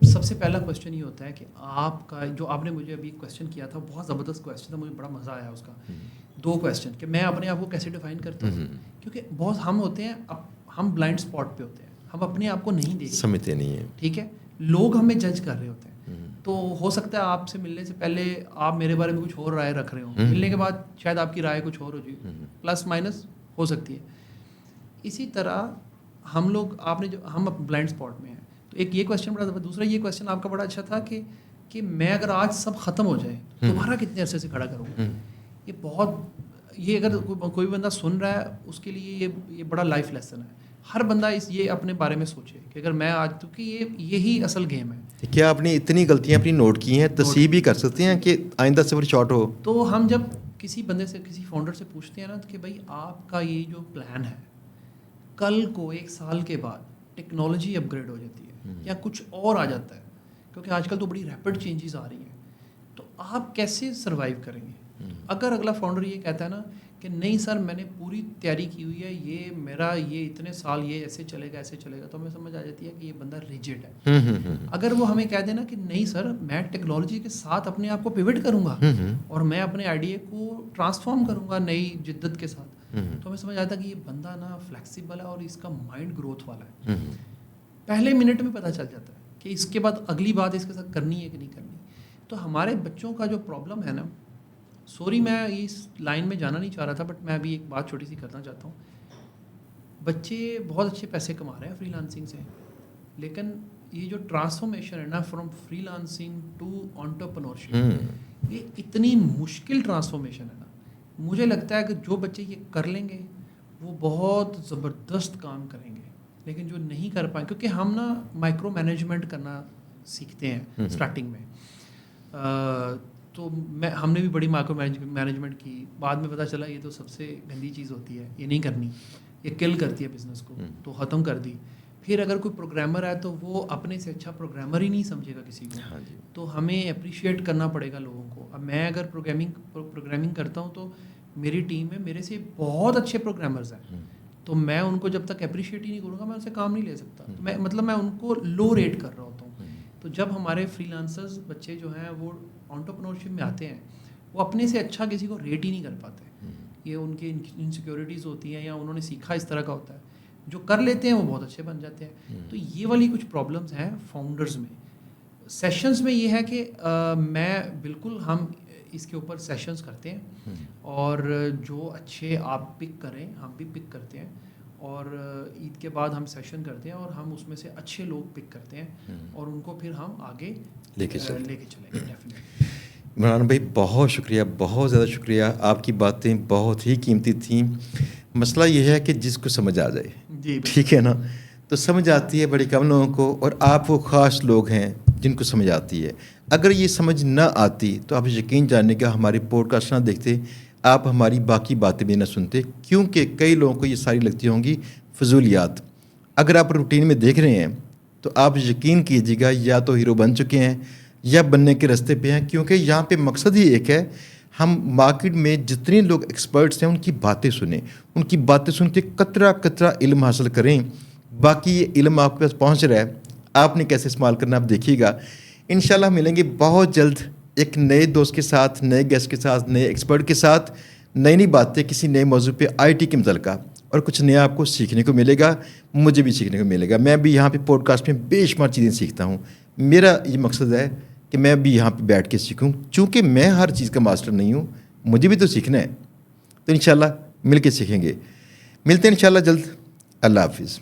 Speaker 1: سب سے پہلا کویشچن یہ ہوتا ہے کہ آپ کا جو آپ نے مجھے ابھی کویشچن کیا تھا بہت زبردست کویشچن تھا, مجھے بڑا مزہ آیا اس کا. 2 کویشچن کہ میں اپنے آپ کو کیسے ڈیفائن کرتا ہوں, کیونکہ بہت ہم ہوتے ہیں ہم بلائنڈ اسپاٹ پہ ہوتے ہیں, ہم اپنے آپ کو نہیں دیکھتے,
Speaker 2: سمجھتے نہیں ہیں,
Speaker 1: ٹھیک ہے, لوگ ہمیں جج کر رہے ہوتے ہیں. تو ہو سکتا ہے آپ سے ملنے سے پہلے آپ میرے بارے میں کچھ اور رائے رکھ رہے ہوں, ملنے کے بعد شاید آپ کی رائے کچھ اور ہو جائے, پلس مائنس ہو سکتی ہے. اسی طرح ہم لوگ آپ نے جو ہم بلائنڈ اسپاٹ میں ہیں, تو ایک یہ کویشچن بڑا, دوسرا یہ کویشچن آپ کا بڑا اچھا تھا کہ میں اگر آج سب ختم ہو جائے دوبارہ کتنے عرصے سے کھڑا کروں گا. یہ بہت, یہ اگر کوئی بندہ سن رہا ہے اس کے لیے یہ بڑا لائف لیسن ہے. ہر بندہ یہ اپنے بارے میں سوچے کہ اگر میں آج, کیونکہ یہی اصل گیم ہے.
Speaker 2: کیا آپ نے اتنی غلطیاں اپنی نوٹ کی ہیں, تصحیح بھی کر سکتے ہیں کہ آئندہ سفر شارٹ ہو؟
Speaker 1: تو ہم جب کسی بندے سے, کسی فاؤنڈر سے پوچھتے ہیں نا کہ بھائی آپ کا یہ جو پلان ہے, کل کو 1 سال کے بعد ٹیکنالوجی اپ گریڈ ہو جاتی ہے یا کچھ اور آ جاتا ہے, کیونکہ آج کل تو بڑی ریپڈ چینجز آ رہی ہیں, تو آپ کیسے سروائیو کریں گے؟ اگر اگلا فاؤنڈر یہ کہتا ہے نا کہ نہیں سر میں نے پوری تیاری کی ہوئی ہے, یہ میرا یہ اتنے سال یہ ایسے چلے گا ایسے چلے گا, تو ہمیں سمجھ آ جاتی ہے کہ یہ بندہ ریجڈ ہے. اگر وہ ہمیں کہہ دینا کہ نہیں سر میں ٹیکنالوجی کے ساتھ اپنے آپ کو پیوٹ کروں گا اور میں اپنے آئیڈیا کو ٹرانسفارم کروں گا نئی جدت کے ساتھ, تو ہمیں سمجھ آتا ہے کہ یہ بندہ نا فلیکسیبل ہے اور اس کا مائنڈ گروتھ والا ہے. پہلے منٹ میں پتہ چل جاتا ہے کہ اس کے بعد اگلی بات اس کے ساتھ کرنی ہے کہ نہیں کرنی. تو ہمارے بچوں کا جو پرابلم ہے نا, سوری میں اس لائن میں جانا نہیں چاہ رہا تھا, بٹ میں ابھی ایک بات چھوٹی سی کرنا چاہتا ہوں. بچے بہت اچھے پیسے کما رہے ہیں فری لانسنگ سے, لیکن یہ جو ٹرانسفارمیشن ہے نا from freelancing to entrepreneurship, یہ اتنی مشکل ٹرانسفارمیشن ہے نا. مجھے لگتا ہے کہ جو بچے یہ کر لیں گے وہ بہت زبردست کام کریں گے, لیکن جو نہیں کر پائیں, کیونکہ ہم نا مائکرو مینجمنٹ کرنا سیکھتے ہیں اسٹارٹنگ میں, تو ہم نے بھی بڑی مائکرو مینجمنٹ کی, بعد میں پتہ چلا یہ تو سب سے گندی چیز ہوتی ہے, یہ نہیں کرنی, یہ کل کرتی ہے بزنس کو, تو ختم کر دی. پھر اگر کوئی پروگرامر ہے تو وہ اپنے سے اچھا پروگرامر ہی نہیں سمجھے گا کسی کو, تو ہمیں اپریشیٹ کرنا پڑے گا لوگوں کو. اب میں اگر پروگرامنگ کرتا ہوں تو میری ٹیم میں میرے سے بہت اچھے پروگرامرز ہیں, تو میں ان کو جب تک اپریشیٹ ہی نہیں کروں گا میں ان سے کام نہیں لے سکتا. میں ان کو لو ریٹ کر رہا ہوتا ہوں. تو جب ہمارے فری لانسرز بچے جو ہیں وہ انٹرپرنورشپ میں آتے ہیں, وہ اپنے سے اچھا کسی کو ریٹ ہی نہیں کر پاتے. یہ ان کی انسیکیورٹیز ہوتی ہیں یا انہوں نے سیکھا اس طرح کا ہوتا ہے. جو کر لیتے ہیں وہ بہت اچھے بن جاتے ہیں. تو یہ والی کچھ پرابلمس ہیں فاؤنڈرز میں. سیشنز میں یہ ہے کہ میں بالکل ہم اس کے اوپر سیشنز کرتے ہیں, اور جو اچھے آپ پک کریں ہم بھی پک کرتے ہیں, اور عید کے بعد ہم سیشن کرتے ہیں اور ہم اس میں سے اچھے لوگ پک کرتے ہیں اور ان کو پھر ہم آگے لے کے چلیں گے. ڈیفینیٹلی
Speaker 2: عمران بھائی بہت شکریہ, بہت زیادہ شکریہ. آپ کی باتیں بہت ہی قیمتی تھیں. مسئلہ یہ ہے کہ جس کو سمجھ آ جائے,
Speaker 1: جی
Speaker 2: ٹھیک ہے نا, تو سمجھ آتی ہے بڑے کم لوگوں کو, اور آپ وہ خاص لوگ ہیں جن کو سمجھ آتی ہے. اگر یہ سمجھ نہ آتی تو آپ یقین جاننے کا ہماری پوڈ کاسٹ نہ دیکھتے, آپ ہماری باقی باتیں بھی نہ سنتے, کیونکہ کئی لوگوں کو یہ ساری لگتی ہوں گی فضولیات. اگر آپ روٹین میں دیکھ رہے ہیں تو آپ یقین کیجیے گا یا تو ہیرو بن چکے ہیں یا بننے کے راستے پہ ہیں, کیونکہ یہاں پہ مقصد ہی ایک ہے, ہم مارکیٹ میں جتنے لوگ ایکسپرٹس ہیں ان کی باتیں سنیں, ان کی باتیں سن کے قطرہ قطرہ علم حاصل کریں. باقی یہ علم آپ کے پاس پہنچ رہا ہے, آپ نے کیسے استعمال کرنا آپ دیکھیے گا. انشاءاللہ ملیں گے بہت جلد ایک نئے دوست کے ساتھ, نئے گیسٹ کے ساتھ, نئے ایکسپرٹ کے ساتھ, نئی باتیں کسی نئے موضوع پہ آئی ٹی کے متعلقہ, اور کچھ نیا آپ کو سیکھنے کو ملے گا, مجھے بھی سیکھنے کو ملے گا. میں بھی یہاں پہ پوڈ کاسٹ میں بے شمار چیزیں سیکھتا ہوں. میرا یہ مقصد ہے کہ میں بھی یہاں پہ بیٹھ کے سیکھوں, چونکہ میں ہر چیز کا ماسٹر نہیں ہوں, مجھے بھی تو سیکھنا ہے. تو انشاءاللہ مل کے سیکھیں گے. ملتے ہیں انشاءاللہ جلد. اللہ حافظ.